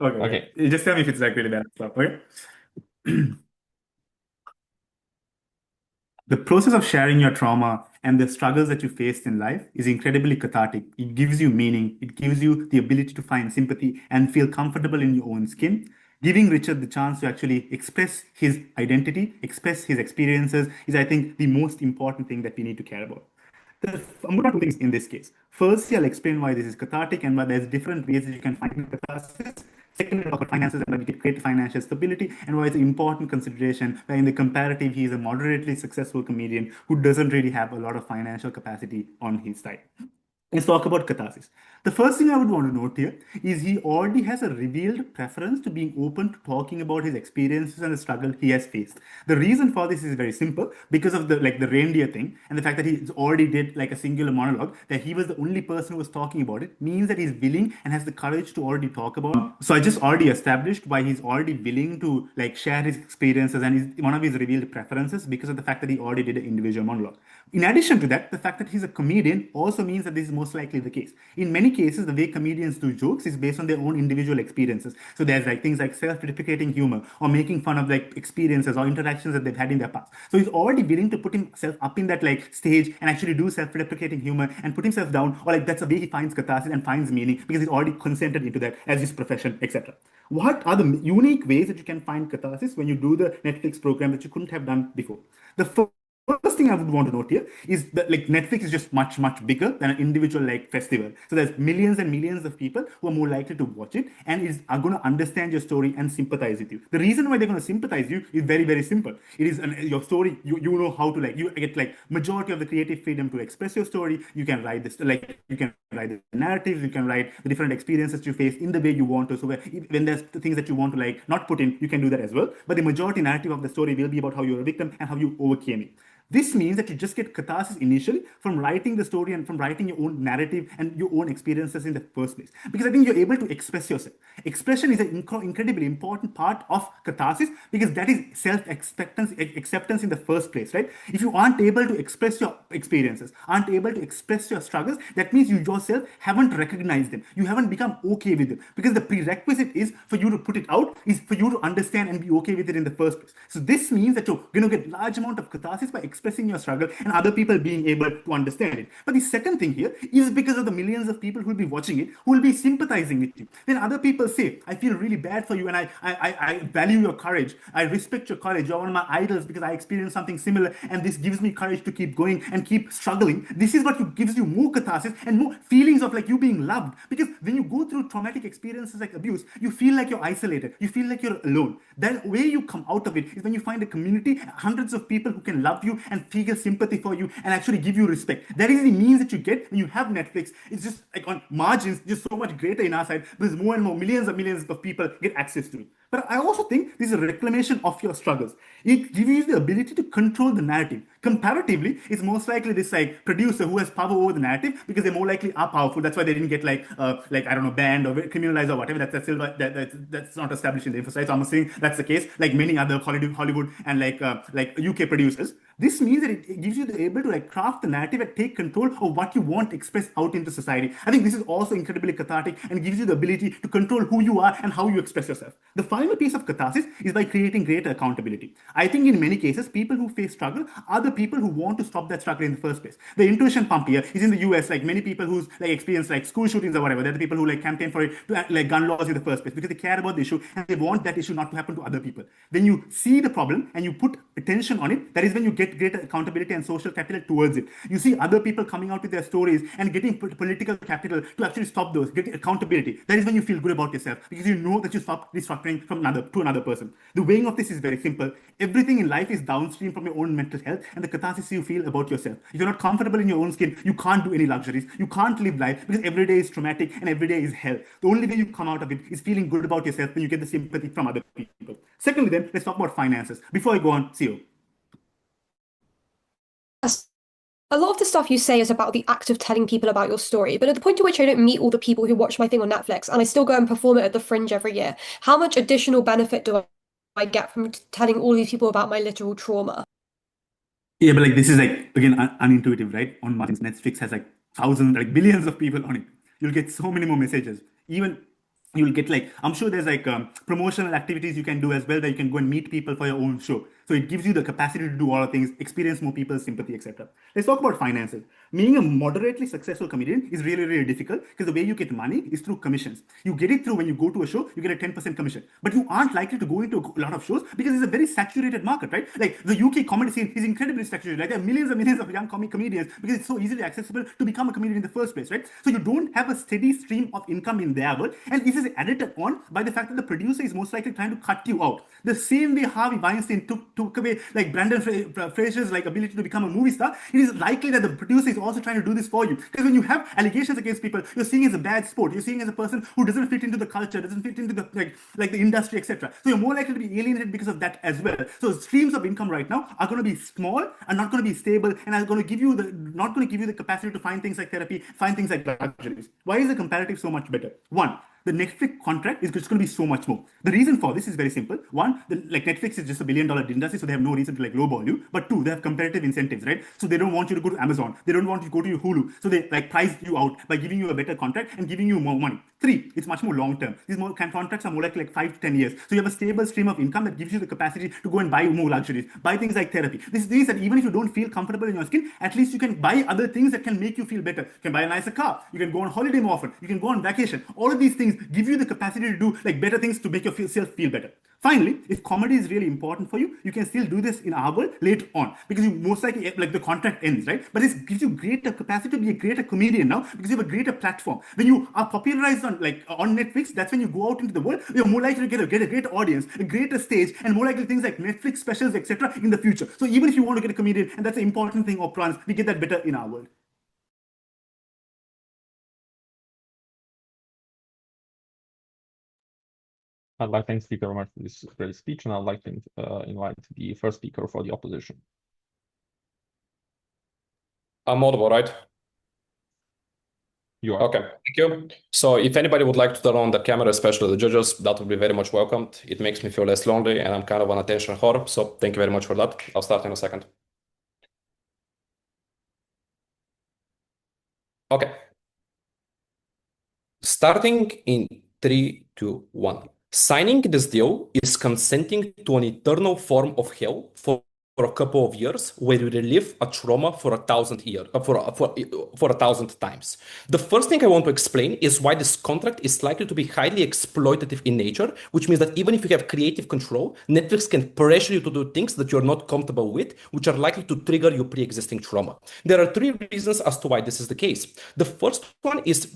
Okay, okay. Okay. You just tell me if it's like really bad stuff, okay? The process of sharing your trauma and the struggles that you faced in life is incredibly cathartic. It gives you meaning. It gives you the ability to find sympathy and feel comfortable in your own skin. Giving Richard the chance to actually express his identity, express his experiences is, I think, the most important thing that we need to care about. I'm going to do things in this case. Firstly, I'll explain why this is cathartic and why there's different ways that you can find catharsis. Secondly, I'll talk about finances and why we get great financial stability and why it's an important consideration. Where in the comparative, he is a moderately successful comedian who doesn't really have a lot of financial capacity on his side. Let's talk about catharsis. The first thing I would want to note here is he already has a revealed preference to being open to talking about his experiences and the struggle he has faced. The reason for this is very simple because of the reindeer thing and the fact that he already did like a singular monologue, that he was the only person who was talking about it means that he's willing and has the courage to already talk about it. So I just already established why he's already willing to like share his experiences and one of his revealed preferences because of the fact that he already did an individual monologue. In addition to that, the fact that he's a comedian also means that this is most likely the case. In many cases, the way comedians do jokes is based on their own individual experiences. So there's like things like self-deprecating humor or making fun of like experiences or interactions that they've had in their past. So he's already willing to put himself up in that like stage and actually do self-deprecating humor and put himself down, or like that's the way he finds catharsis and finds meaning because he's already consented into that as his profession, etc. What are the unique ways that you can find catharsis when you do the Netflix program that you couldn't have done before? The first thing I would want to note here is that like Netflix is just much bigger than an individual like festival. So there's millions and millions of people who are more likely to watch it and are going to understand your story and sympathize with you. The reason why they're going to sympathize you is very simple. It is your story. You know how to like you get like majority of the creative freedom to express your story. You can write this like you can write the narratives. You can write the different experiences you face in the way you want to. So when there's the things that you want to like not put in, you can do that as well. But the majority narrative of the story will be about how you're a victim and how you overcame it. This means that you just get catharsis initially from writing the story and from writing your own narrative and your own experiences in the first place. Because I think you're able to express yourself. Expression is an incredibly important part of catharsis because that is acceptance in the first place, right? If you aren't able to express your experiences, aren't able to express your struggles, that means you yourself haven't recognized them. You haven't become okay with them. Because the prerequisite is for you to put it out, is for you to understand and be okay with it in the first place. So this means that you're going to get large amount of catharsis by expressing your struggle and other people being able to understand it. But the second thing here is because of the millions of people who will be watching it, who will be sympathizing with you. Then other people say, I feel really bad for you and I value your courage. I respect your courage. You're one of my idols because I experienced something similar and this gives me courage to keep going and keep struggling. This is what gives you more catharsis and more feelings of like you being loved. Because when you go through traumatic experiences like abuse, you feel like you're isolated. You feel like you're alone. That way you come out of it is when you find a community, hundreds of people who can love you and feel sympathy for you and actually give you respect. That is the means that you get when you have Netflix. It's just like on margins, just so much greater in our side because more and more millions and millions of people get access to it. But I also think this is a reclamation of your struggles. It gives you the ability to control the narrative. Comparatively, it's most likely this like producer who has power over the narrative because they more likely are powerful. That's why they didn't get like I don't know banned or criminalized or whatever. That's still that's not established in the Infoslide. So I'm saying that's the case. Like many other Hollywood and like UK producers. This means that it gives you the able to like craft the narrative and take control of what you want to express out into society. I think this is also incredibly cathartic and gives you the ability to control who you are and how you express yourself. The final piece of catharsis is by creating greater accountability. I think in many cases, people who face struggle are the people who want to stop that struggle in the first place. The intuition pump here is in the US, like many people who's like experienced like school shootings or whatever. They're the people who like campaign for it to like gun laws in the first place because they care about the issue and they want that issue not to happen to other people. When you see the problem and you put attention on it, that is when you get greater accountability and social capital towards it. You see other people coming out with their stories and getting political capital to actually stop those, get accountability. That is when you feel good about yourself because you know that you stop restructuring from another to another person. The weighing of this is very simple. Everything in life is downstream from your own mental health and the catharsis you feel about yourself. If you're not comfortable in your own skin, you can't do any luxuries. You can't live life because every day is traumatic and every day is hell. The only way you come out of it is feeling good about yourself when you get the sympathy from other people. Secondly, then let's talk about finances. Before I go on, CEO. Yes. A lot of the stuff you say is about the act of telling people about your story, but at the point at which I don't meet all the people who watch my thing on Netflix and I still go and perform it at the Fringe every year, how much additional benefit do I get from telling all these people about my literal trauma? Yeah, but like this is like again unintuitive, right? On margins, Netflix has like thousands, like billions of people on it. You'll get so many more messages. Even you'll get like, I'm sure there's like promotional activities you can do as well, that you can go and meet people for your own show. So it gives you the capacity to do all the things, experience more people's sympathy, etc. Let's talk about finances. Being a moderately successful comedian is really, really difficult, because the way you get money is through commissions. You get it through, when you go to a show, you get a 10% commission. But you aren't likely to go into a lot of shows because it's a very saturated market, right? Like the UK comedy scene is incredibly saturated. Like there are millions and millions of young comedians, because it's so easily accessible to become a comedian in the first place, right? So you don't have a steady stream of income in their world. And this is added on by the fact that the producer is most likely trying to cut you out. The same way Harvey Weinstein took away like Brandon Fraser's like ability to become a movie star, it is likely that the producer is also trying to do this for you. Because when you have allegations against people, you're seeing as a bad sport. You're seeing as a person who doesn't fit into the culture, doesn't fit into the like the industry, etc. So you're more likely to be alienated because of that as well. So streams of income right now are going to be small and not going to be stable, and are going to give you the capacity to find things like therapy, find things like luxuries. Why is the comparative so much better? One, the Netflix contract is just going to be so much more. The reason for this is very simple. One, Netflix is just $1 billion industry, so they have no reason to like lowball you. But two, they have competitive incentives, right? So they don't want you to go to Amazon. They don't want you to go to your Hulu. So they like price you out by giving you a better contract and giving you more money. Three, it's much more long term. These contracts are more like 5 to 10 years. So you have a stable stream of income that gives you the capacity to go and buy more luxuries, buy things like therapy. This means that even if you don't feel comfortable in your skin, at least you can buy other things that can make you feel better. You can buy a nicer car. You can go on holiday more often. You can go on vacation. All of these things give you the capacity to do like better things to make yourself feel better. Finally, if comedy is really important for you, you can still do this in our world later on, because you most likely like the contract ends, right? But this gives you greater capacity to be a greater comedian now, because you have a greater platform. When you are popularized on Netflix, that's when you go out into the world. You're more likely to get a great audience, a greater stage, and more likely things like Netflix specials, etc. in the future. So even if you want to get a comedian, and that's an important thing of prawns, we get that better in our world. I'd like to thank Speaker very much for this great speech, and I'd like to invite the first speaker for the opposition. I'm audible, right? You are. Okay, thank you. So if anybody would like to turn on the camera, especially the judges, that would be very much welcomed. It makes me feel less lonely, and I'm kind of an attention whore, so thank you very much for that. I'll start in a second. Okay. Starting in 3, 2, 1. Signing this deal is consenting to an eternal form of hell for a couple of years, where you relive a trauma for 1,000 years, for 1,000 times. The first thing I want to explain is why this contract is likely to be highly exploitative in nature, which means that even if you have creative control, Netflix can pressure you to do things that you're not comfortable with, which are likely to trigger your pre-existing trauma. There are 3 reasons as to why this is the case. The first one is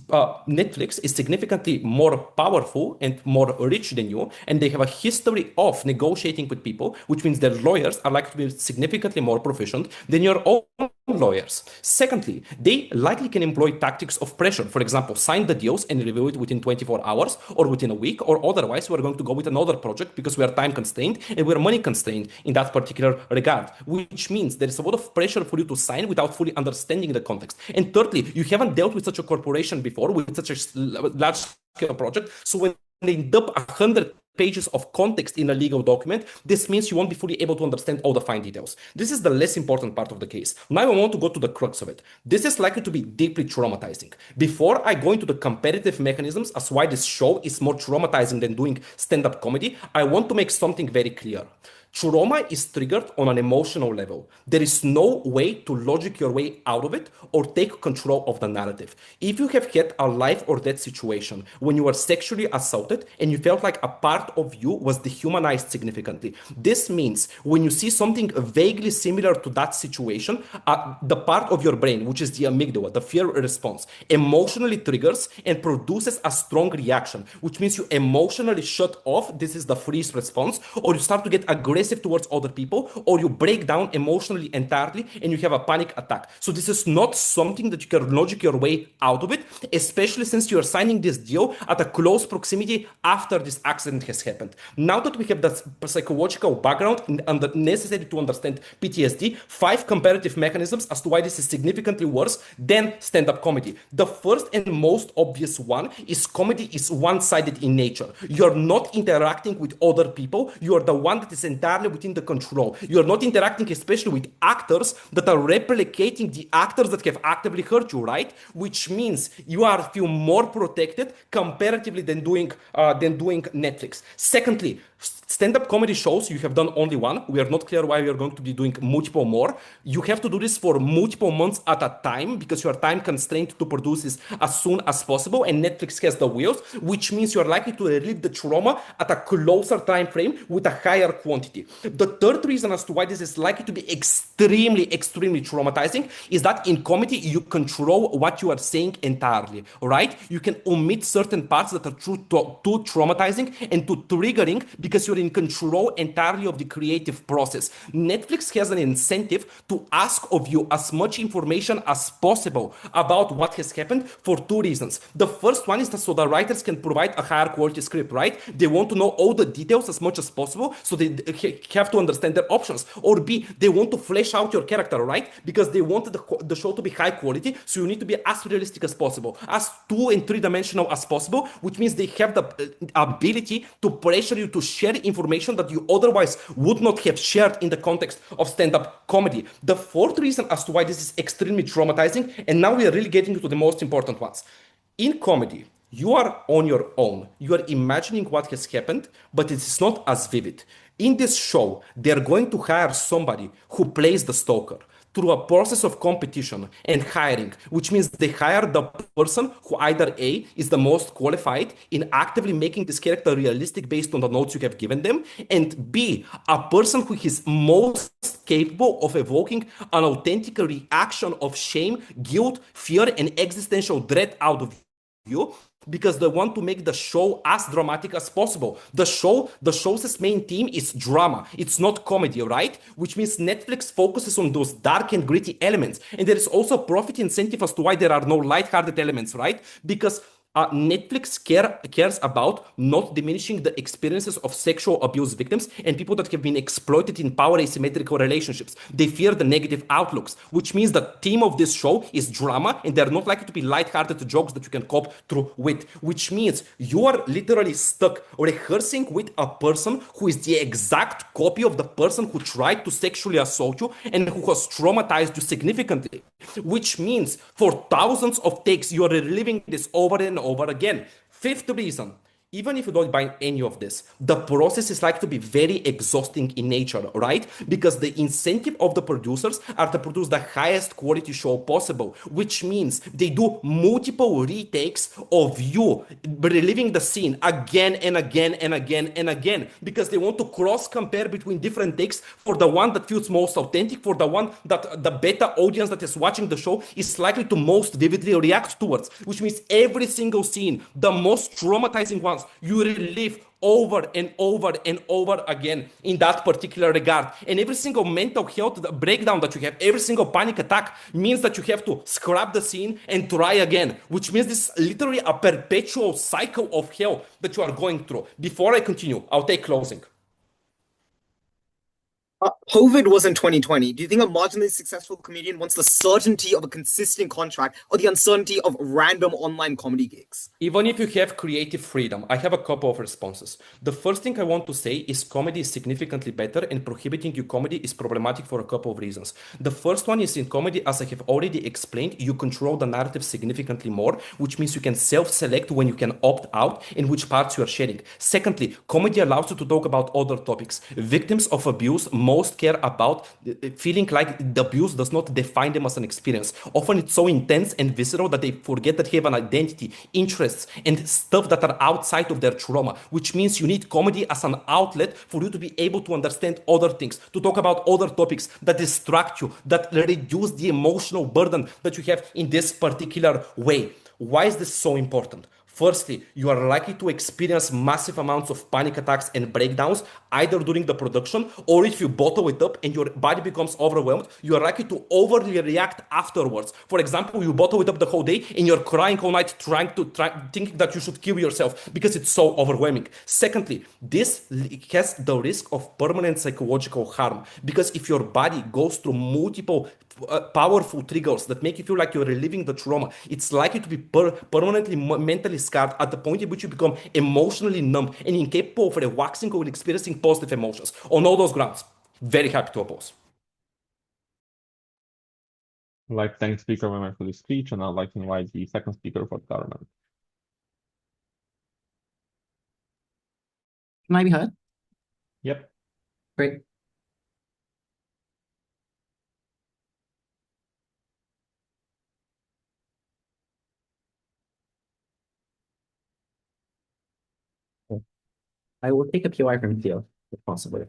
Netflix is significantly more powerful and more rich than you, and they have a history of negotiating with people, which means their lawyers are likely to be significantly more proficient than your own lawyers. Secondly, they likely can employ tactics of pressure. For example, sign the deals and review it within 24 hours or within a week, or otherwise we're going to go with another project because we are time constrained and we're money constrained in that particular regard, which means there is a lot of pressure for you to sign without fully understanding the context. And thirdly, you haven't dealt with such a corporation before, with such a large scale project. So when they dump 100 pages of context in a legal document, this means you won't be fully able to understand all the fine details. This is the less important part of the case. Now I want to go to the crux of it. This is likely to be deeply traumatizing. Before I go into the competitive mechanisms as why this show is more traumatizing than doing stand-up comedy, I want to make something very clear. Trauma is triggered on an emotional level. There is no way to logic your way out of it or take control of the narrative. If you have had a life or death situation when you were sexually assaulted and you felt like a part of you was dehumanized significantly, this means when you see something vaguely similar to that situation, the part of your brain, which is the amygdala, the fear response, emotionally triggers and produces a strong reaction, which means you emotionally shut off. This is the freeze response, or you start to get aggressive towards other people, or you break down emotionally entirely and you have a panic attack. So this is not something that you can logic your way out of it, especially since you are signing this deal at a close proximity after this accident has happened. Now that we have that psychological background and the necessary to understand PTSD, 5 comparative mechanisms as to why this is significantly worse than stand-up comedy. The first and most obvious one is comedy is one-sided in nature. You're not interacting with other people. You are the one that is entirely entirely within the control. You're not interacting especially with actors that are replicating the actors that have actively hurt you, right? Which means you are feel more protected comparatively than doing Netflix. Secondly, stand-up comedy shows, you have done only one. We are not clear why we are going to be doing multiple more. You have to do this for multiple months at a time because you are time constrained to produce this as soon as possible. And Netflix has the wheels, which means you are likely to relieve the trauma at a closer time frame with a higher quantity. The third reason as to why this is likely to be extremely traumatizing is that in comedy, you control what you are saying entirely, right? You can omit certain parts that are too traumatizing and too triggering because you're in control entirely of the creative process. Netflix has an incentive to ask of you as much information as possible about what has happened for two reasons. The first one is that so the writers can provide a higher quality script, right? They want to know all the details as much as possible, so they have to understand their options. Or B, they want to flesh out your character, right? Because they want the show to be high quality, so you need to be as realistic as possible, as 2- and 3-dimensional as possible, which means they have the ability to pressure you to share information that you otherwise would not have shared in the context of stand-up comedy. The fourth reason as to why this is extremely traumatizing, and now we are really getting to the most important ones. In comedy, you are on your own. You are imagining what has happened, but it is not as vivid. In this show, they are going to hire somebody who plays the stalker through a process of competition and hiring, which means they hire the person who either A, is the most qualified in actively making this character realistic based on the notes you have given them, and B, a person who is most capable of evoking an authentic reaction of shame, guilt, fear, and existential dread out of you, because they want to make the show as dramatic as possible. The show's main theme is drama. It's not comedy, right? Which means Netflix focuses on those dark and gritty elements. And there is also a profit incentive as to why there are no lighthearted elements, right? Because Netflix cares about not diminishing the experiences of sexual abuse victims and people that have been exploited in power asymmetrical relationships. They fear the negative outlooks, which means the theme of this show is drama, and they're not likely to be lighthearted jokes that you can cope through with, which means you are literally stuck rehearsing with a person who is the exact copy of the person who tried to sexually assault you and who has traumatized you significantly, which means for thousands of takes, you are reliving this over and over again. Fifth reason, even if you don't buy any of this, the process is likely to be very exhausting in nature, right? Because the incentive of the producers are to produce the highest quality show possible, which means they do multiple retakes of you reliving the scene again and again and again and again, because they want to cross compare between different takes for the one that feels most authentic, for the one that the beta audience that is watching the show is likely to most vividly react towards, which means every single scene, the most traumatizing ones, you relive over and over and over again in that particular regard. And every single mental health breakdown that you have, every single panic attack means that you have to scrap the scene and try again, which means this is literally a perpetual cycle of hell that you are going through. Before I continue, I'll take closing. COVID was in 2020. Do you think a marginally successful comedian wants the certainty of a consistent contract or the uncertainty of random online comedy gigs? Even if you have creative freedom, I have a couple of responses. The first thing I want to say is comedy is significantly better, and prohibiting you comedy is problematic for a couple of reasons. The first one is in comedy, as I have already explained, you control the narrative significantly more, which means you can self-select when you can opt out in which parts you are sharing. Secondly, comedy allows you to talk about other topics. Victims of abuse most care about feeling like the abuse does not define them as an experience. Often it's so intense and visceral that they forget that they have an identity, interests, and stuff that are outside of their trauma, which means you need comedy as an outlet for you to be able to understand other things, to talk about other topics that distract you, that reduce the emotional burden that you have in this particular way. Why is this so important? Firstly, you are likely to experience massive amounts of panic attacks and breakdowns, either during the production or if you bottle it up and your body becomes overwhelmed, you are likely to overly react afterwards. For example, you bottle it up the whole day and you're crying all night thinking that you should kill yourself because it's so overwhelming. Secondly, this has the risk of permanent psychological harm, because if your body goes through multiple powerful triggers that make you feel like you're reliving the trauma, it's likely to be permanently mentally scarred at the point at which you become emotionally numb and incapable of relaxing or experiencing positive emotions. On all those grounds, very happy to oppose. I'd like to thank Speaker Weimer for this speech, and I'd like to invite the second speaker for the government. Can I be heard? Yep. Great. I will take a POI from Theo, if possible.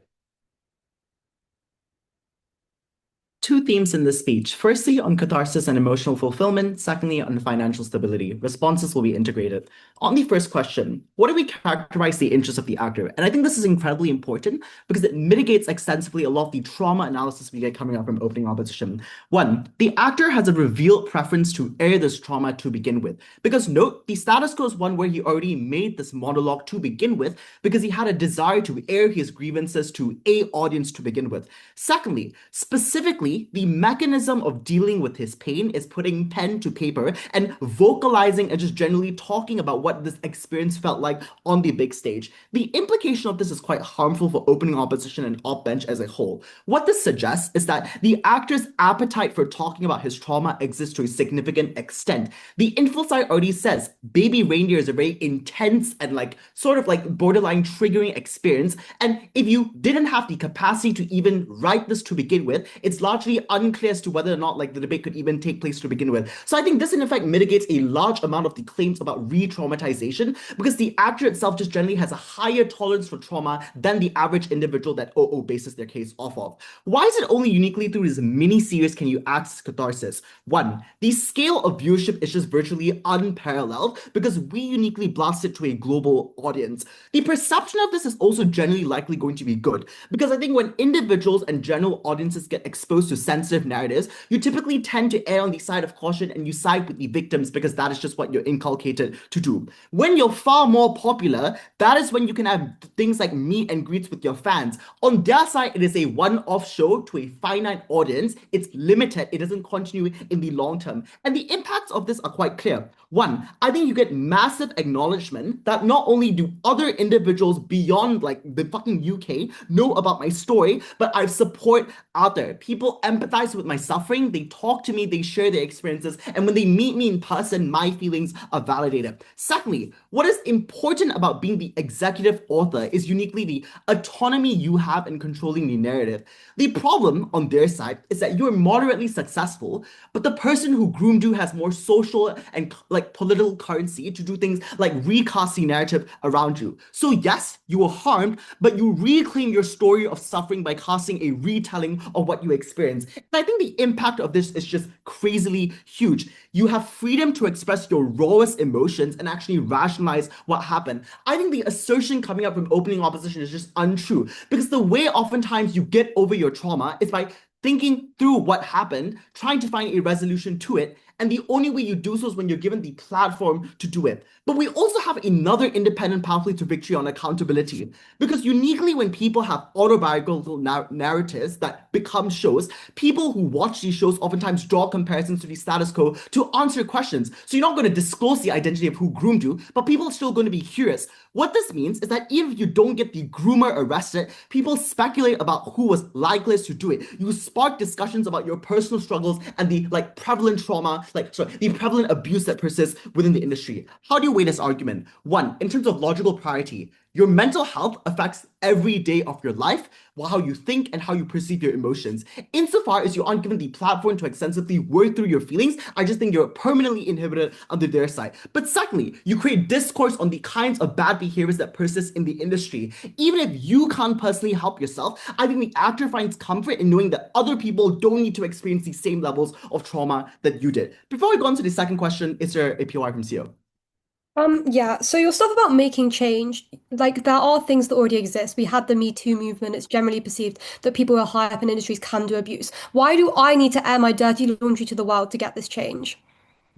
Two themes in this speech. Firstly, on catharsis and emotional fulfillment. Secondly, on financial stability. Responses will be integrated. On the first question, what do we characterize the interest of the actor? And I think this is incredibly important because it mitigates extensively a lot of the trauma analysis we get coming up from opening opposition. One, the actor has a revealed preference to air this trauma to begin with. Because note, the status quo is one where he already made this monologue to begin with because he had a desire to air his grievances to a audience to begin with. Secondly, specifically, the mechanism of dealing with his pain is putting pen to paper and vocalizing and just generally talking about what this experience felt like on the big stage. The implication of this is quite harmful for opening opposition and op bench as a whole. What this suggests is that the actor's appetite for talking about his trauma exists to a significant extent. The Infoslide already says Baby Reindeer is a very intense and sort of borderline triggering experience, and if you didn't have the capacity to even write this to begin with, it's largely unclear as to whether or not the debate could even take place to begin with. So I think this in effect mitigates a large amount of the claims about re-traumatization because the actor itself just generally has a higher tolerance for trauma than the average individual that OO bases their case off of. Why is it only uniquely through this mini-series can you access catharsis? One, the scale of viewership is just virtually unparalleled because we uniquely blast it to a global audience. The perception of this is also generally likely going to be good because I think when individuals and general audiences get exposed to sensitive narratives, you typically tend to err on the side of caution and you side with the victims because that is just what you're inculcated to do. When you're far more popular, that is when you can have things like meet and greets with your fans. On their side, it is a one-off show to a finite audience. It's limited. It doesn't continue in the long term. And the impacts of this are quite clear. One, I think you get massive acknowledgement that not only do other individuals beyond the fucking UK know about my story, but I support out there. People empathize with my suffering, they talk to me, they share their experiences, and when they meet me in person, my feelings are validated. Secondly, what is important about being the executive author is uniquely the autonomy you have in controlling the narrative. The problem on their side is that you're moderately successful, but the person who groomed you has more social and political currency to do things like recast the narrative around you. So yes, you were harmed, but you reclaim your story of suffering by casting a retelling of what you experienced. And I think the impact of this is just crazily huge. You have freedom to express your rawest emotions and actually rationalize what happened. I think the assertion coming up from opening opposition is just untrue because the way oftentimes you get over your trauma is by thinking through what happened, trying to find a resolution to it, and the only way you do so is when you're given the platform to do it. But we also have another independent pathway to victory on accountability. Because uniquely when people have autobiographical narratives that become shows, people who watch these shows oftentimes draw comparisons to the status quo to answer questions. So you're not going to disclose the identity of who groomed you, but people are still going to be curious. What this means is that even if you don't get the groomer arrested, people speculate about who was likeliest to do it. You spark discussions about your personal struggles and the prevalent trauma, the prevalent abuse that persists within the industry. How do you weigh this argument? One, in terms of logical priority, your mental health affects every day of your life, how you think and how you perceive your emotions. Insofar as you aren't given the platform to extensively work through your feelings, I just think you're permanently inhibited under their side. But secondly, you create discourse on the kinds of bad behaviors that persist in the industry. Even if you can't personally help yourself, I think the actor finds comfort in knowing that other people don't need to experience the same levels of trauma that you did. Before we go on to the second question, is there a POI from CEO? Yeah, so your stuff about making change, there are things that already exist. We had the Me Too movement. It's generally perceived that people who are high up in industries can do abuse. Why do I need to air my dirty laundry to the world to get this change?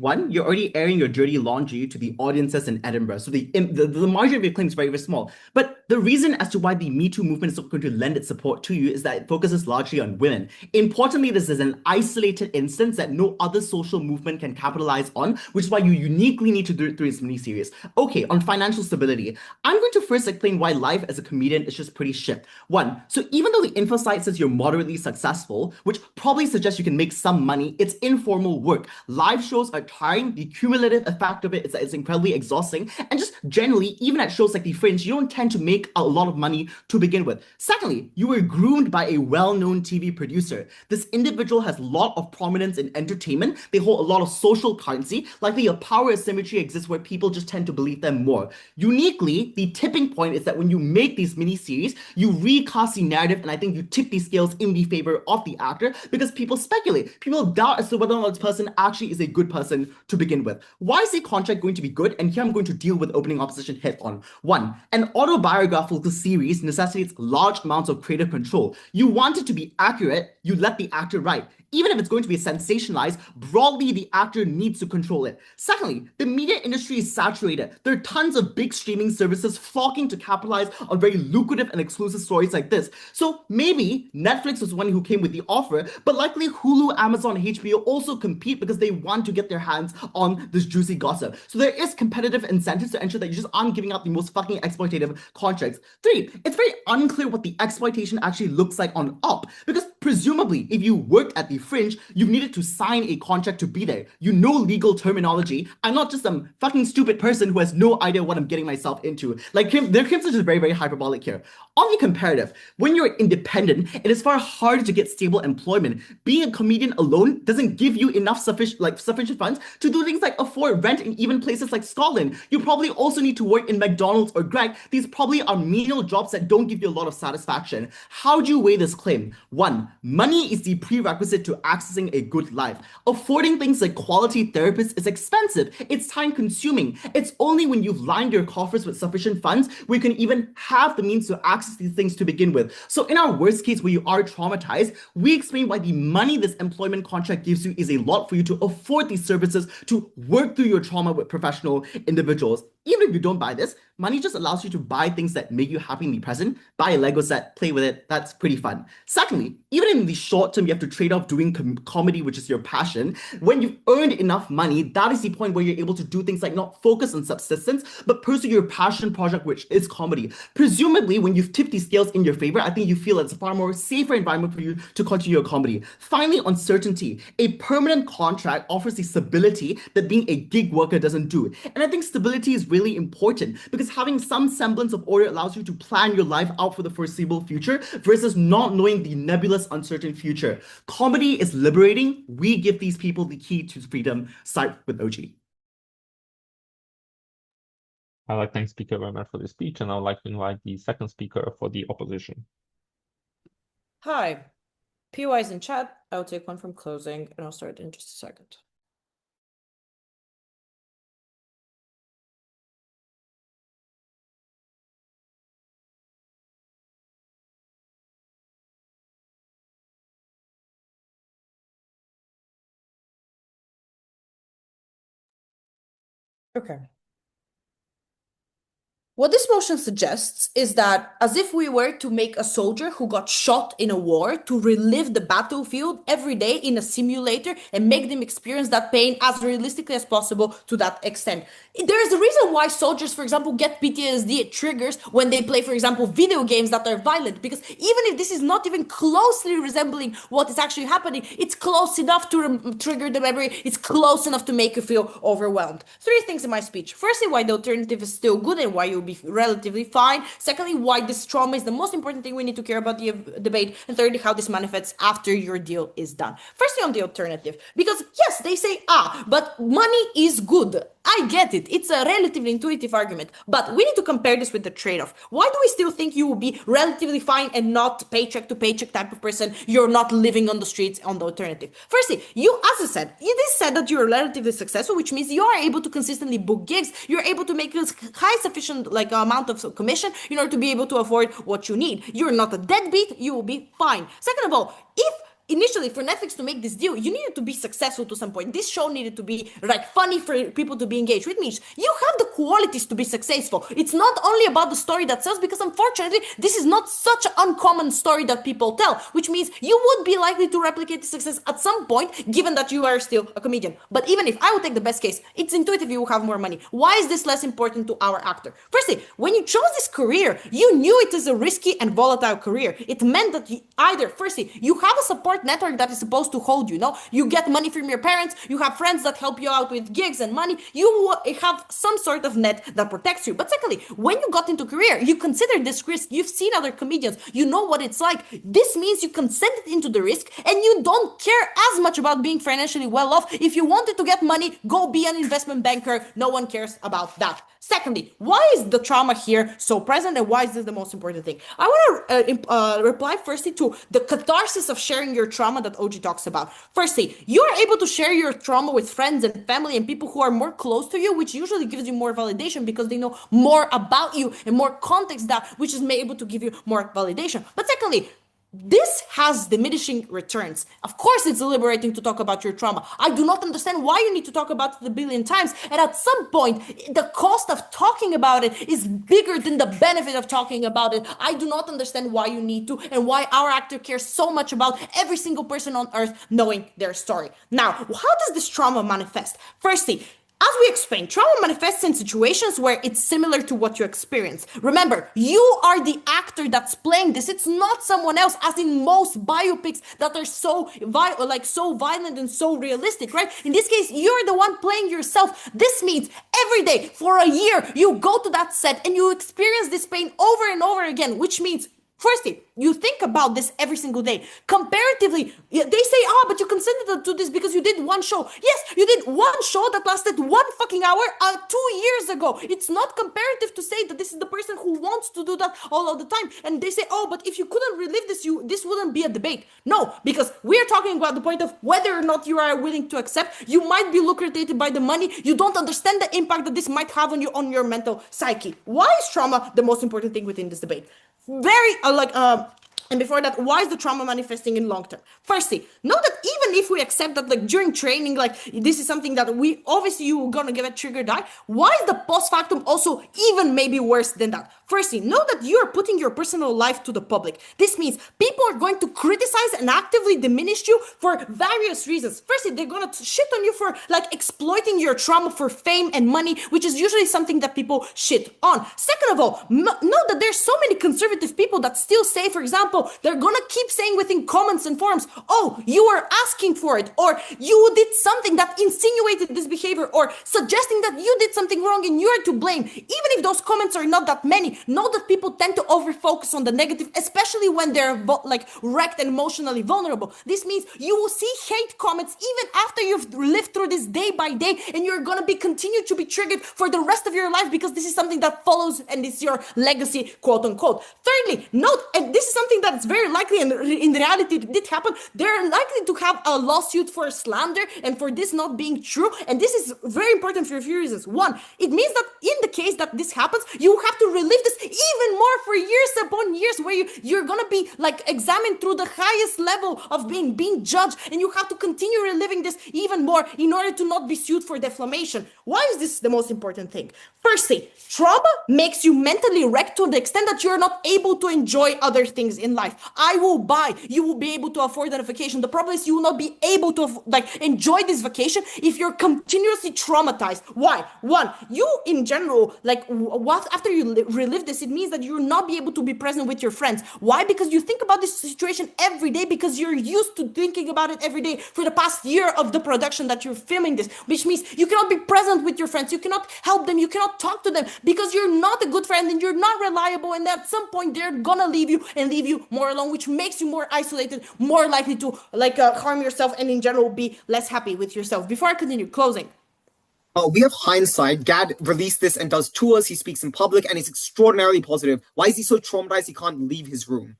One, you're already airing your dirty laundry to the audiences in Edinburgh, so the margin of your claim is very, very small. But the reason as to why the Me Too movement is not going to lend its support to you is that it focuses largely on women. Importantly, this is an isolated instance that no other social movement can capitalize on, which is why you uniquely need to do it through this mini-series. Okay, on financial stability, I'm going to first explain why life as a comedian is just pretty shit. One, so even though the Infoslide says you're moderately successful, which probably suggests you can make some money, it's informal work. Live shows are tiring. The cumulative effect of it is that it's incredibly exhausting. And just generally, even at shows like the Fringe, you don't tend to make a lot of money to begin with. Secondly, you were groomed by a well-known TV producer. This individual has a lot of prominence in entertainment. They hold a lot of social currency. Likely a power asymmetry exists where people just tend to believe them more. Uniquely, the tipping point is that when you make these mini-series, you recast the narrative, and I think you tip these scales in the favor of the actor because people speculate. People doubt as to whether or not this person actually is a good person to begin with. Why is a contract going to be good? And here I'm going to deal with opening opposition head on. One, an autobiographical series necessitates large amounts of creative control. You want it to be accurate, you let the actor write. Even if it's going to be sensationalized, broadly the actor needs to control it. Secondly, the media industry is saturated. There are tons of big streaming services flocking to capitalize on very lucrative and exclusive stories like this. So maybe Netflix was the one who came with the offer, but likely Hulu, Amazon, and HBO also compete because they want to get their hands on this juicy gossip. So there is competitive incentives to ensure that you just aren't giving out the most fucking exploitative contracts. Three, it's very unclear what the exploitation actually looks like on up, because presumably if you worked at the Fringe, you needed to sign a contract to be there. You know legal terminology. I'm not just some fucking stupid person who has no idea what I'm getting myself into. Like, their claims are just very, very hyperbolic here. On the comparative, when you're independent, it is far harder to get stable employment. Being a comedian alone doesn't give you enough sufficient funds to do things like afford rent in even places like Scotland. You probably also need to work in McDonald's or Greg. These probably are menial jobs that don't give you a lot of satisfaction. How do you weigh this claim? One, money is the prerequisite to accessing a good life. Affording things like quality therapists is expensive. It's time consuming. It's only when you've lined your coffers with sufficient funds where you can even have the means to access these things to begin with. So in our worst case where you are traumatized, we explain why the money this employment contract gives you is a lot for you to afford these services to work through your trauma with professional individuals. Even if you don't buy this, money just allows you to buy things that make you happy in the present. Buy a Lego set, play with it. That's pretty fun. Secondly, even in the short term, you have to trade off doing comedy, which is your passion. When you've earned enough money, that is the point where you're able to do things like not focus on subsistence, but pursue your passion project, which is comedy. Presumably, when you've tipped these scales in your favor, I think you feel it's a far more safer environment for you to continue your comedy. Finally, on certainty, a permanent contract offers the stability that being a gig worker doesn't do. And I think stability is really important because having some semblance of order allows you to plan your life out for the foreseeable future versus not knowing the nebulous, uncertain future. Comedy is liberating. We give these people the key to freedom. Start with OG. I'd like to thank Speaker very much for the speech, and I would like to invite the second speaker for the opposition. Hi, PY is in chat. I'll take one from closing, and I'll start in just a second. Okay. What this motion suggests is that as if we were to make a soldier who got shot in a war to relive the battlefield every day in a simulator and make them experience that pain as realistically as possible to that extent. There is a reason why soldiers, for example, get PTSD, it triggers when they play, for example, video games that are violent, because even if this is not even closely resembling what is actually happening, it's close enough to trigger the memory, it's close enough to make you feel overwhelmed. Three things in my speech. Firstly, why the alternative is still good and why you'll be relatively fine. Secondly, why this trauma is the most important thing we need to care about the debate. And thirdly, how this manifests after your deal is done. Firstly, on the alternative, because yes, they say, but money is good. I get it. It's a relatively intuitive argument, but we need to compare this with the trade-off. Why do we still think you will be relatively fine and not paycheck to paycheck type of person? You're not living on the streets on the alternative. Firstly, you, as I said, it is said that you're relatively successful, which means you are able to consistently book gigs. You're able to make a high sufficient amount of commission in order to be able to afford what you need. You're not a deadbeat. You will be fine. Second of all, if initially for Netflix to make this deal, you needed to be successful to some point. This show needed to be like funny for people to be engaged, which means you have the qualities to be successful. It's not only about the story that sells, because unfortunately, this is not such an uncommon story that people tell, which means you would be likely to replicate the success at some point, given that you are still a comedian. But even if I would take the best case, it's intuitive you will have more money. Why is this less important to our actor? Firstly, when you chose this career, you knew it is a risky and volatile career. It meant that firstly, you have a support network that is supposed to hold you, you get money from your parents, you have friends that help you out with gigs and money, you have some sort of net that protects you. But secondly, when you got into career, you considered this risk, you've seen other comedians, you know what it's like. This means you consented into the risk and you don't care as much about being financially well off. If you wanted to get money, go be an investment banker. No one cares about that. Secondly, why is the trauma here so present, and why is this the most important thing? I want to reply firstly to the catharsis of sharing your trauma that OG talks about. Firstly, you are able to share your trauma with friends and family and people who are more close to you, which usually gives you more validation because they know more about you and more context, which is able to give you more validation. But secondly, this has diminishing returns. Of course, it's liberating to talk about your trauma. I do not understand why you need to talk about it a billion times. And at some point, the cost of talking about it is bigger than the benefit of talking about it. I do not understand why you need to, and why our actor cares so much about every single person on earth knowing their story. Now, how does this trauma manifest? Firstly, as we explained, trauma manifests in situations where it's similar to what you experience. Remember, you are the actor that's playing this. It's not someone else, as in most biopics that are so violent and so realistic, right? In this case, you're the one playing yourself. This means every day for a year, you go to that set and you experience this pain over and over again, which means firstly, you think about this every single day. Comparatively, they say, but you consented to this because you did one show. Yes, you did one show that lasted 1 fucking hour 2 years ago. It's not comparative to say that this is the person who wants to do that all of the time. And they say, but if you couldn't relive this, this wouldn't be a debate. No, because we're talking about the point of whether or not you are willing to accept. You might be lucrated by the money. You don't understand the impact that this might have on you, on your mental psyche. Why is trauma the most important thing within this debate? And before that, why is the trauma manifesting in long term? Firstly, know that even if we accept that during training, this is something that you're gonna get a trigger die, why is the post factum also even maybe worse than that? Firstly, know that you are putting your personal life to the public. This means people are going to criticize and actively diminish you for various reasons. Firstly, they're gonna shit on you for exploiting your trauma for fame and money, which is usually something that people shit on. Second of all, know that there's so many conservative people that still say, for example, they're gonna keep saying within comments and forums, you were asking for it, or you did something that insinuated this behavior, or suggesting that you did something wrong and you're to blame. Even if those comments are not that many, know that people tend to over-focus on the negative, especially when they're wrecked and emotionally vulnerable. This means you will see hate comments even after you've lived through this day by day, and you're gonna continue to be triggered for the rest of your life because this is something that follows and it's your legacy, quote unquote. Thirdly, note, and this is something that's very likely, and in reality it did happen, they're likely to have a lawsuit for slander and for this not being true. And this is very important for a few reasons. One, it means that in the case that this happens, you have to relive this even more for years upon years, where you're gonna be examined through the highest level of being judged, and you have to continue reliving this even more in order to not be sued for defamation. Why is this the most important thing? Firstly, trauma makes you mentally wrecked to the extent that you're not able to enjoy other things in life. You will be able to afford a vacation. The problem is you will not be able to enjoy this vacation if you're continuously traumatized. Why? One, you in general, after you relive this, it means that you'll not be able to be present with your friends. Why? Because you think about this situation every day, because you're used to thinking about it every day for the past year of the production that you're filming this, which means you cannot be present with your friends. You cannot help them. You cannot talk to them because you're not a good friend and you're not reliable. And at some point they're gonna leave you and leave you more alone, which makes you more isolated, more likely to harm yourself, and in general be less happy with yourself. Before I continue, closing. We have hindsight. Gadd released this and does tours. He speaks in public and he's extraordinarily positive. Why is he so traumatized he can't leave his room?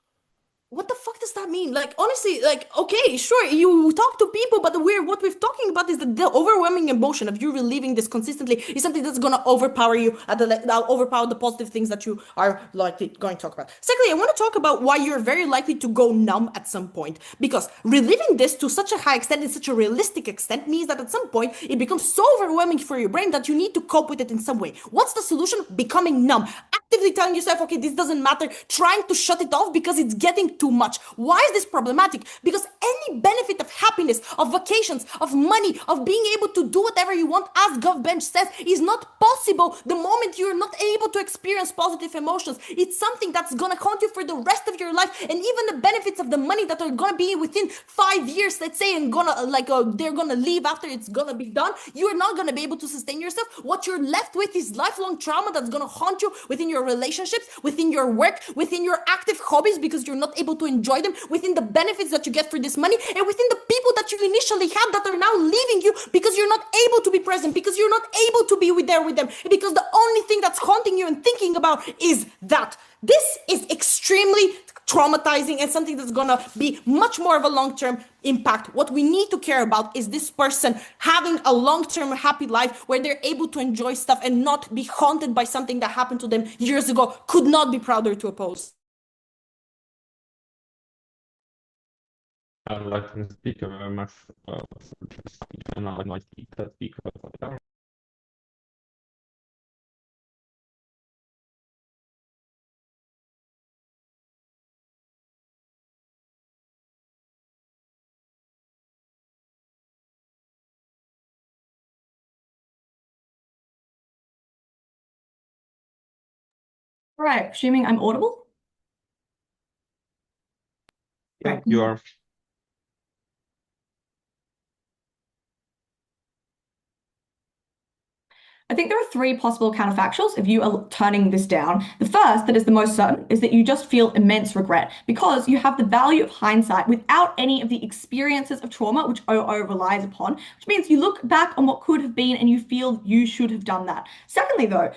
what the fuck does that mean? Like, honestly, like, okay, sure, you talk to people, but what we're talking about is that the overwhelming emotion of you reliving this consistently is something that's gonna overpower you, that'll overpower the positive things that you are likely going to talk about. Secondly, I want to talk about why you're very likely to go numb at some point, because reliving this to such a high extent, in such a realistic extent, means that at some point it becomes so overwhelming for your brain that you need to cope with it in some way. What's the solution? Becoming numb. Actively telling yourself, okay, this doesn't matter, trying to shut it off because it's getting too much. Why is this problematic? Because any benefit of happiness, of vacations, of money, of being able to do whatever you want, as GovBench says, is not possible the moment you're not able to experience positive emotions. It's something that's gonna haunt you for the rest of your life, and even the benefits of the money that are gonna be within 5 years, let's say, and they're gonna leave after it's gonna be done, you're not gonna be able to sustain yourself. What you're left with is lifelong trauma that's gonna haunt you within your relationships, within your work, within your active hobbies because you're not able to enjoy them, within the benefits that you get for this money, and within the people that you initially had that are now leaving you because you're not able to be present, because you're not able to be there with them, because the only thing that's haunting you and thinking about is that. This is extremely traumatizing and something that's gonna be much more of a long-term impact. What we need to care about is this person having a long-term happy life where they're able to enjoy stuff and not be haunted by something that happened to them years ago. Could not be prouder to oppose. I would like to speak very much for this speech, and I would like to speak for All right, assuming I'm audible. Yeah, you are. I think there are three possible counterfactuals if you are turning this down. The first, that is the most certain, is that you just feel immense regret because you have the value of hindsight without any of the experiences of trauma which OO relies upon, which means you look back on what could have been and you feel you should have done that. Secondly, though,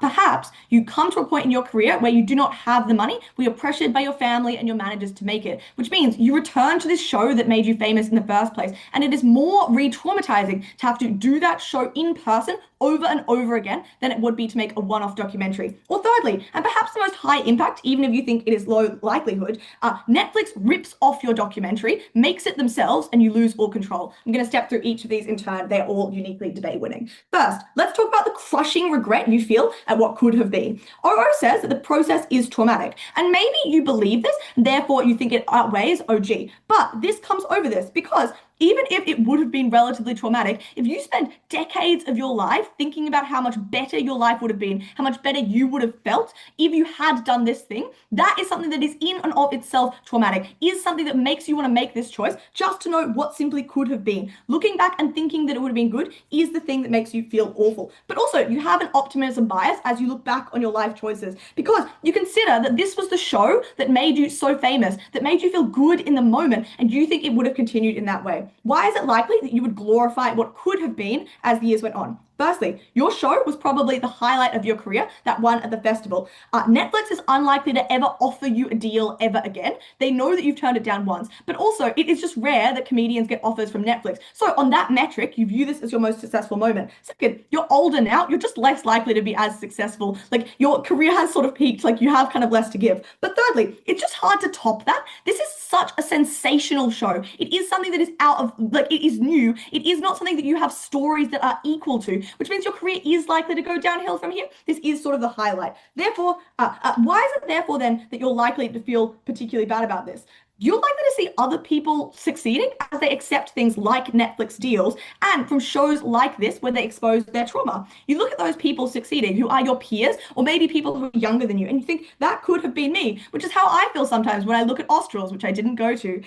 perhaps you come to a point in your career where you do not have the money, where you're pressured by your family and your managers to make it, which means you return to this show that made you famous in the first place, and it is more re-traumatizing to have to do that show in person over and over again than it would be to make a one-off documentary. Or thirdly, and perhaps the most high impact, even if you think it is low likelihood, Netflix rips off your documentary, makes it themselves, and you lose all control. I'm going to step through each of these in turn. They're all uniquely debate winning. First, let's talk about the crushing regret you feel at what could have been. OO says that the process is traumatic, and maybe you believe this, therefore you think it outweighs OG. But this comes over this because even if it would have been relatively traumatic, if you spent decades of your life thinking about how much better your life would have been, how much better you would have felt if you had done this thing, that is something that is in and of itself traumatic, is something that makes you want to make this choice just to know what simply could have been. Looking back and thinking that it would have been good is the thing that makes you feel awful. But also, you have an optimism bias as you look back on your life choices because you consider that this was the show that made you so famous, that made you feel good in the moment, and you think it would have continued in that way. Why is it likely that you would glorify what could have been as the years went on? Firstly, your show was probably the highlight of your career, that one at the festival. Netflix is unlikely to ever offer you a deal ever again. They know that you've turned it down once, but also it is just rare that comedians get offers from Netflix. So on that metric, you view this as your most successful moment. Second, you're older now, you're just less likely to be as successful. Like your career has sort of peaked, like you have kind of less to give. But thirdly, it's just hard to top that. This is such a sensational show. It is something that is out of, like, it is new. It is not something that you have stories that are equal to, which means your career is likely to go downhill from here. This is sort of the highlight. Therefore, why is it therefore then that you're likely to feel particularly bad about this? You're likely to see other people succeeding as they accept things like Netflix deals and from shows like this where they expose their trauma. You look at those people succeeding who are your peers or maybe people who are younger than you and you think that could have been me, which is how I feel sometimes when I look at Australs, which I didn't go to.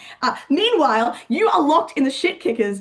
Meanwhile, you are locked in the shit kickers,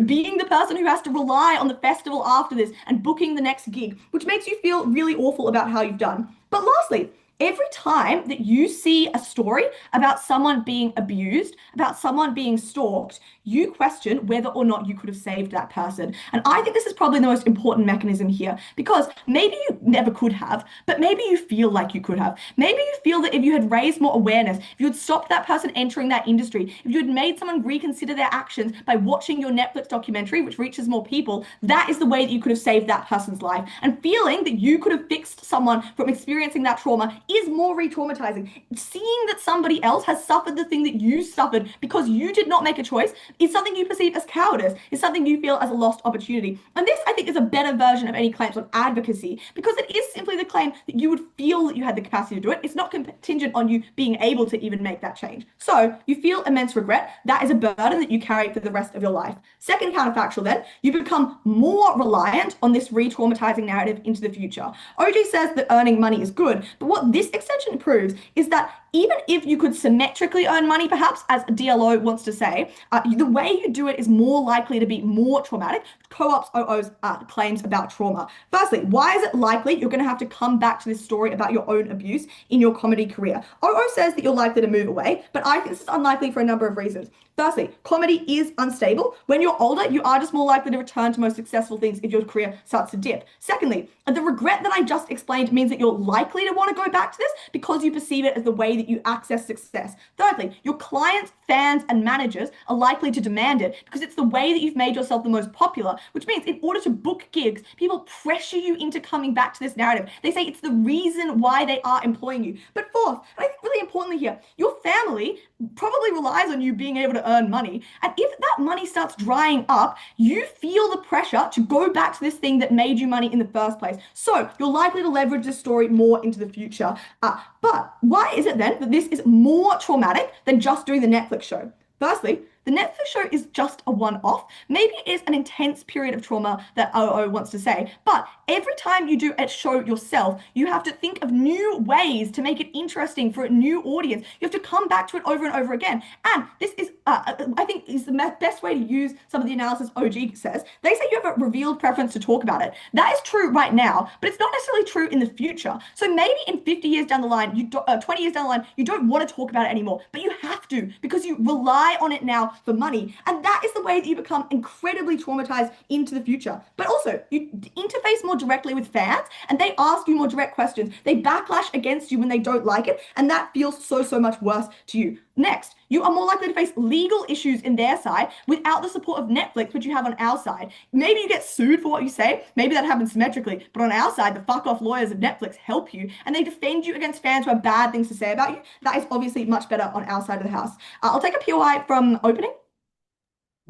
being the person who has to rely on the festival after this and booking the next gig, which makes you feel really awful about how you've done. But lastly, every time that you see a story about someone being abused, about someone being stalked, you question whether or not you could have saved that person. And I think this is probably the most important mechanism here, because maybe you never could have, but maybe you feel like you could have. Maybe you feel that if you had raised more awareness, if you had stopped that person entering that industry, if you had made someone reconsider their actions by watching your Netflix documentary, which reaches more people, that is the way that you could have saved that person's life. And feeling that you could have fixed someone from experiencing that trauma is more re-traumatizing. Seeing that somebody else has suffered the thing that you suffered because you did not make a choice is something you perceive as cowardice, is something you feel as a lost opportunity. And this, I think, is a better version of any claims on advocacy, because it is simply the claim that you would feel that you had the capacity to do it. It's not contingent on you being able to even make that change. So you feel immense regret. That is a burden that you carry for the rest of your life. Second counterfactual then, you become more reliant on this re-traumatizing narrative into the future. OG says that earning money is good, but what this extension proves is that even if you could symmetrically earn money, perhaps, as DLO wants to say, the way you do it is more likely to be more traumatic. Co-ops OO's claims about trauma. Firstly, why is it likely you're going to have to come back to this story about your own abuse in your comedy career? OO says that you're likely to move away, but I think this is unlikely for a number of reasons. Firstly, comedy is unstable. When you're older, you are just more likely to return to most successful things if your career starts to dip. Secondly, the regret that I just explained means that you're likely to want to go back to this because you perceive it as the way that you access success. Thirdly, your clients, fans, and managers are likely to demand it because it's the way that you've made yourself the most popular, which means in order to book gigs, people pressure you into coming back to this narrative. They say it's the reason why they are employing you. But fourth, and I think really importantly here, your family probably relies on you being able to earn money. And if that money starts drying up, you feel the pressure to go back to this thing that made you money in the first place. So you're likely to leverage this story more into the future. But why is it then that this is more traumatic than just doing the Netflix show? Firstly, the Netflix show is just a one-off. Maybe it is an intense period of trauma that OO wants to say, but every time you do a show yourself, you have to think of new ways to make it interesting for a new audience. You have to come back to it over and over again. And this is, I think, is the best way to use some of the analysis OG says. They say you have a revealed preference to talk about it. That is true right now, but it's not necessarily true in the future. So maybe in 50 years down the line, 20 years down the line, you don't want to talk about it anymore, but you have to because you rely on it now for money. And that is the way that you become incredibly traumatized into the future. But also, you interface more directly with fans and they ask you more direct questions. They backlash against you when they don't like it. And that feels so much worse to you. Next, you are more likely to face legal issues in their side without the support of Netflix, which you have on our side. Maybe you get sued for what you say. Maybe that happens symmetrically. But on our side, the fuck off lawyers of Netflix help you and they defend you against fans who have bad things to say about you. That is obviously much better on our side of the house. I'll take a POI from opening.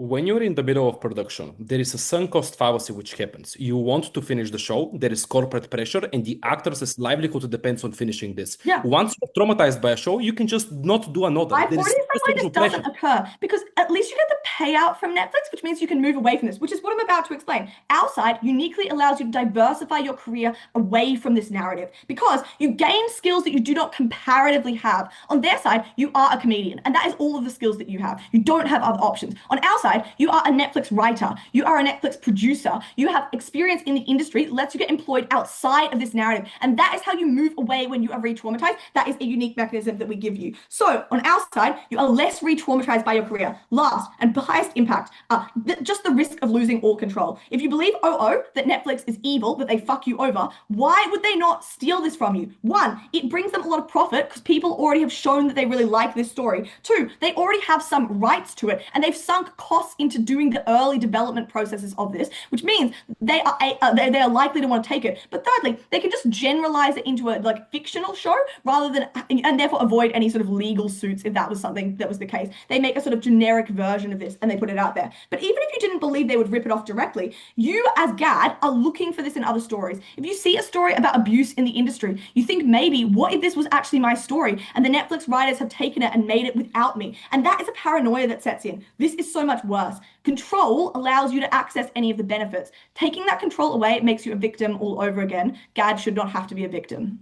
When you're in the middle of production, there is a sunk cost fallacy which happens. You want to finish the show, there is corporate pressure, and the actors' livelihood depends on finishing this. Yeah. Once you're traumatized by a show, you can just not do another. I've There is already no said why this social doesn't pressure. occur, because at least you get the payout from Netflix, which means you can move away from this, which is what I'm about to explain. Our side uniquely allows you to diversify your career away from this narrative because you gain skills that you do not comparatively have. On their side, you are a comedian, and that is all of the skills that you have. You don't have other options. On our side, you are a Netflix writer, you are a Netflix producer, you have experience in the industry that lets you get employed outside of this narrative, and that is how you move away when you are re-traumatized. That is a unique mechanism that we give you. So on our side, you are less re-traumatized by your career. Last and highest impact, just the risk of losing all control. If you believe OO that Netflix is evil, that they fuck you over, why would they not steal this from you? One, it brings them a lot of profit because people already have shown that they really like this story. Two, they already have some rights to it and they've sunk costs into doing the early development processes of this, which means they are likely to want to take it. But thirdly, they can just generalize it into a fictional show rather than, and therefore avoid any sort of legal suits if that was something that was the case. They make a sort of generic version of this and they put it out there. But even if you didn't believe they would rip it off directly, you as Gadd are looking for this in other stories. If you see a story about abuse in the industry, you think maybe, what if this was actually my story and the Netflix writers have taken it and made it without me? And that is a paranoia that sets in. This is so much worse. Control allows you to access any of the benefits. Taking that control away makes you a victim all over again. Gadd should not have to be a victim.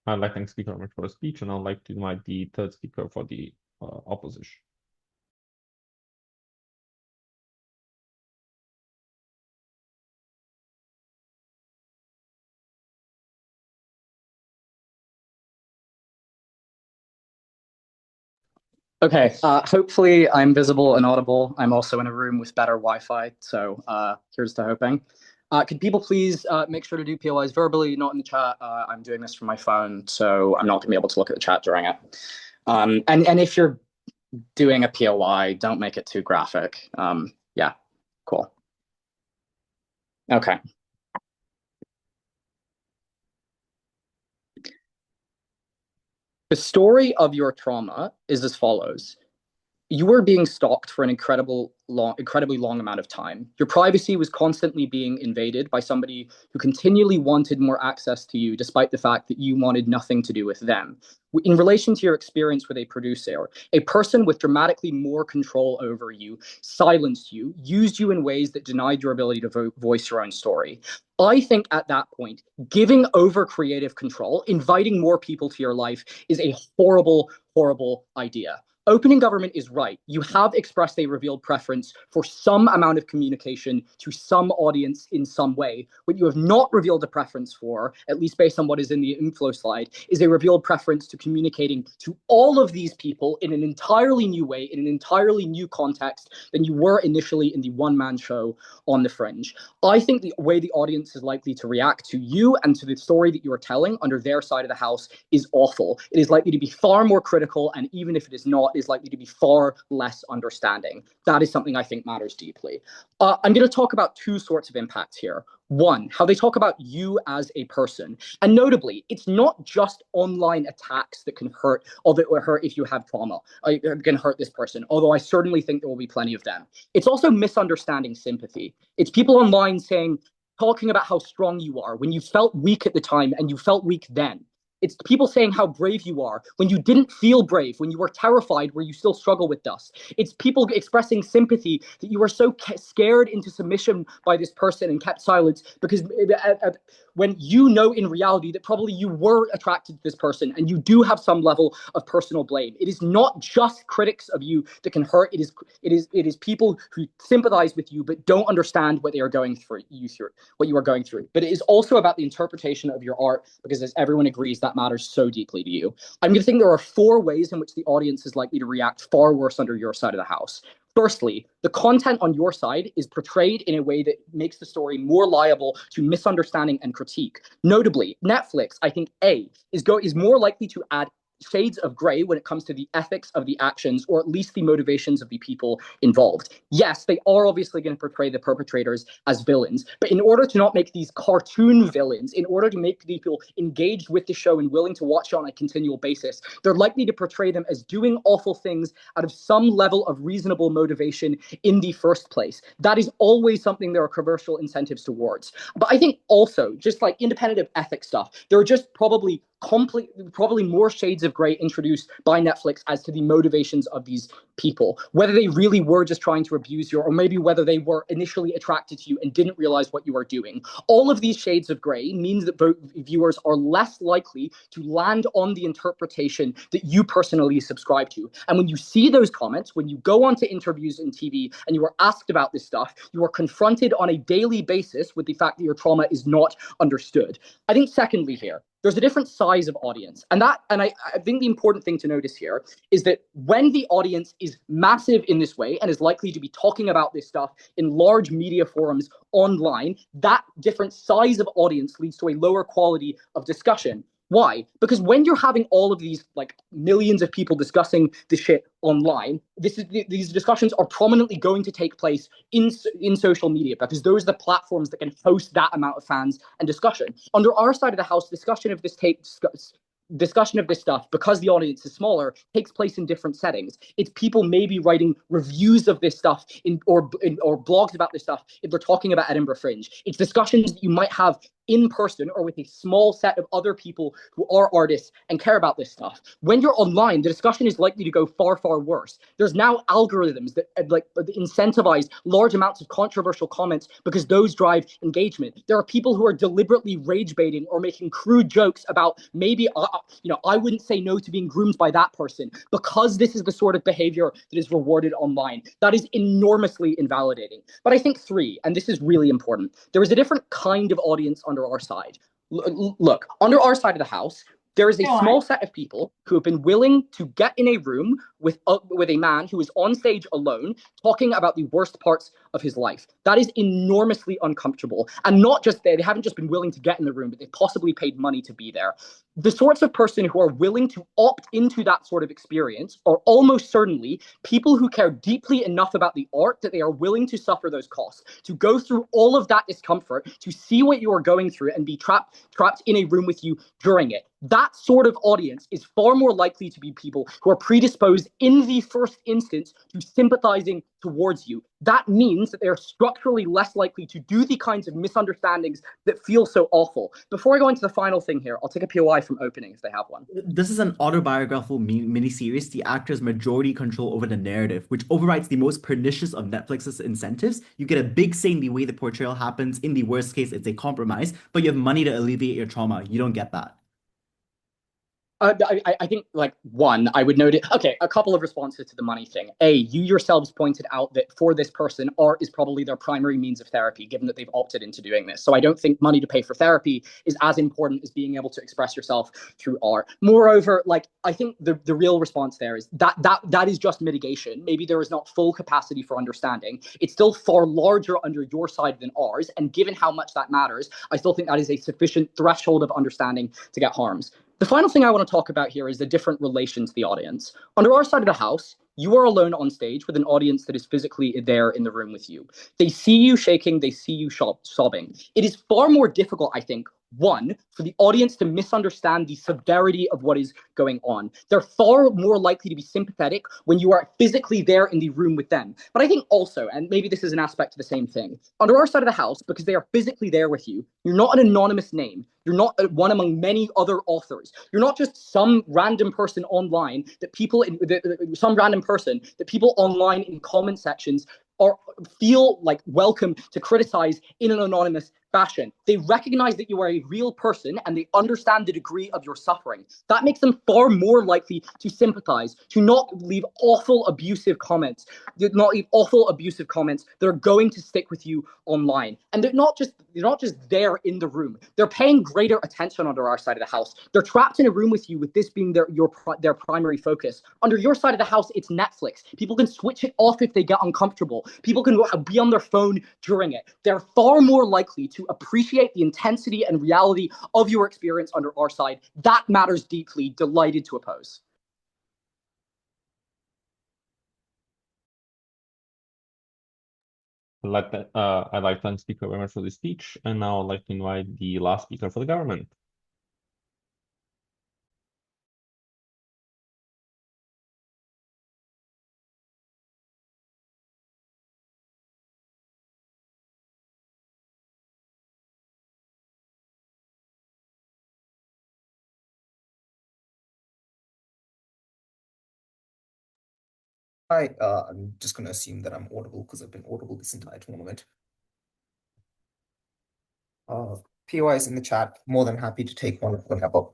I'd like to thank speaker very much for the speech, and I'd like to invite the third speaker for the opposition. Okay, hopefully I'm visible and audible. I'm also in a room with better Wi-Fi, so here's to hoping. Could people please make sure to do POIs verbally, not in the chat? I'm doing this from my phone, so I'm not going to be able to look at the chat during it. And if you're doing a POI, don't make it too graphic. Yeah, cool. Okay. The story of your trauma is as follows. You were being stalked for an incredibly long amount of time. Your privacy was constantly being invaded by somebody who continually wanted more access to you, despite the fact that you wanted nothing to do with them. In relation to your experience with a producer, a person with dramatically more control over you silenced you, used you in ways that denied your ability to voice your own story. I think at that point, giving over creative control, inviting more people to your life is a horrible, horrible idea. Opening government is right. You have expressed a revealed preference for some amount of communication to some audience in some way. What you have not revealed a preference for, at least based on what is in the info slide, is a revealed preference to communicating to all of these people in an entirely new way, in an entirely new context than you were initially in the one-man show on the Fringe. I think the way the audience is likely to react to you and to the story that you are telling under their side of the house is awful. It is likely to be far more critical, and even if it is not, is likely to be far less understanding. That is something I think matters deeply. I'm going to talk about two sorts of impacts here. One, how they talk about you as a person. And notably, it's not just online attacks that can hurt, or that will hurt if you have trauma, can hurt this person, although I certainly think there will be plenty of them. It's also misunderstanding sympathy. It's people online talking about how strong you are when you felt weak at the time and you felt weak then. It's people saying how brave you are when you didn't feel brave, when you were terrified, where you still struggle with dust. It's people expressing sympathy that you were so scared into submission by this person and kept silence because when you know in reality that probably you were attracted to this person and you do have some level of personal blame. It is not just critics of you that can hurt. It is people who sympathize with you but don't understand what they are going through, what you are going through. But it is also about the interpretation of your art, because as everyone agrees, that matters so deeply to you. I'm going to think there are 4 ways in which the audience is likely to react far worse under your side of the house. Firstly, the content on your side is portrayed in a way that makes the story more liable to misunderstanding and critique. Notably, Netflix, I think, is more likely to add shades of gray when it comes to the ethics of the actions, or at least the motivations of the people involved. Yes, they are obviously going to portray the perpetrators as villains, but in order to not make these cartoon villains, in order to make people engaged with the show and willing to watch it on a continual basis, they're likely to portray them as doing awful things out of some level of reasonable motivation in the first place. That is always something there are commercial incentives towards. But I think also, just like independent of ethics stuff, there are just probably more shades of gray introduced by Netflix as to the motivations of these people, whether they really were just trying to abuse you, or maybe whether they were initially attracted to you and didn't realize what you are doing. All of these shades of gray means that viewers are less likely to land on the interpretation that you personally subscribe to. And when you see those comments, when you go onto interviews in TV and you are asked about this stuff, you are confronted on a daily basis with the fact that your trauma is not understood. I think secondly here, there's a different size of audience. And I think the important thing to notice here is that when the audience is massive in this way and is likely to be talking about this stuff in large media forums online, that different size of audience leads to a lower quality of discussion. Why? Because when you're having all of these like millions of people discussing this shit online, these discussions are prominently going to take place in social media, because those are the platforms that can host that amount of fans and discussion. Under our side of the house, discussion of this stuff, because the audience is smaller, takes place in different settings. It's people maybe writing reviews of this stuff or blogs about this stuff if they're talking about Edinburgh Fringe. It's discussions that you might have in person or with a small set of other people who are artists and care about this stuff. When you're online, the discussion is likely to go far, far worse. There's now algorithms that incentivize large amounts of controversial comments because those drive engagement. There are people who are deliberately rage baiting or making crude jokes about maybe, I wouldn't say no to being groomed by that person, because this is the sort of behavior that is rewarded online. That is enormously invalidating. But I think 3, and this is really important, there is a different kind of audience under our side. Look, under our side of the house, There is a Go on. small set of people who have been willing to get in a room with a man who is on stage alone talking about the worst parts of his life. That is enormously uncomfortable. And not just they haven't just been willing to get in the room, but they've possibly paid money to be there. The sorts of person who are willing to opt into that sort of experience are almost certainly people who care deeply enough about the art that they are willing to suffer those costs, to go through all of that discomfort, to see what you are going through and be trapped in a room with you during it. That sort of audience is far more likely to be people who are predisposed in the first instance to sympathizing towards you. That means that they are structurally less likely to do the kinds of misunderstandings that feel so awful. Before I go into the final thing here, I'll take a POI from opening if they have one. This is an autobiographical miniseries. The actors majority control over the narrative, which overrides the most pernicious of Netflix's incentives. You get a big say in the way the portrayal happens. In the worst case, it's a compromise, but you have money to alleviate your trauma. You don't get that. I think, like, one, I would note it. Okay, a couple of responses to the money thing. A, you yourselves pointed out that for this person, art is probably their primary means of therapy, given that they've opted into doing this. So I don't think money to pay for therapy is as important as being able to express yourself through art. Moreover, like, I think the real response there is that is just mitigation. Maybe there is not full capacity for understanding. It's still far larger under your side than ours. And given how much that matters, I still think that is a sufficient threshold of understanding to get harms. The final thing I want to talk about here is the different relation to the audience. Under our side of the house, you are alone on stage with an audience that is physically there in the room with you. They see you shaking, they see you sobbing. It is far more difficult, I think, one, for the audience to misunderstand the severity of what is going on. They're far more likely to be sympathetic when you are physically there in the room with them. But I think also, and maybe this is an aspect of the same thing, under our side of the house, because they are physically there with you, you're not an anonymous name. You're not one among many other authors. You're not just some random person online that people online in comment sections feel like welcome to criticize in an anonymous fashion. They recognize that you are a real person and they understand the degree of your suffering. That makes them far more likely to sympathize, to not leave awful abusive comments, that are going to stick with you online. And they're not just there in the room. They're paying greater attention under our side of the house. They're trapped in a room with you with this being their primary focus. Under your side of the house, it's Netflix. People can switch it off if they get uncomfortable. People can be on their phone during it. They're far more likely to appreciate the intensity and reality of your experience under our side. That matters deeply. Delighted to oppose. I'd like to thank Speaker very much for the speech, and now I'd like to invite the last speaker for the government. Hi, I'm just going to assume that I'm audible because I've been audible this entire tournament. POIs in the chat, more than happy to take one whenever.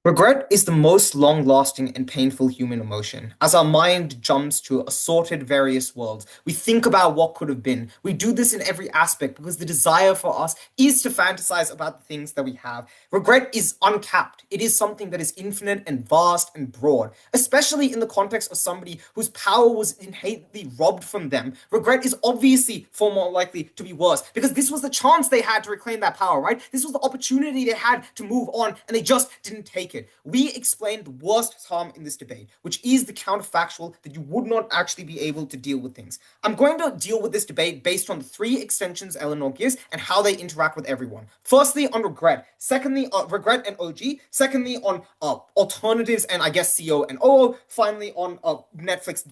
Regret is the most long-lasting and painful human emotion. As our mind jumps to assorted various worlds, we think about what could have been. We do this in every aspect because the desire for us is to fantasize about the things that we have. Regret is uncapped. It is something that is infinite and vast and broad, especially in the context of somebody whose power was innately robbed from them. Regret is obviously far more likely to be worse because this was the chance they had to reclaim that power, right? This was the opportunity they had to move on and they just didn't take it. We explained the worst harm in this debate, which is the counterfactual that you would not actually be able to deal with things. I'm going to deal with this debate based on the three extensions Eleanor gives and how they interact with everyone. Firstly, on regret. Secondly, regret and OG. Secondly, on alternatives and I guess CO and OO. Finally, on Netflix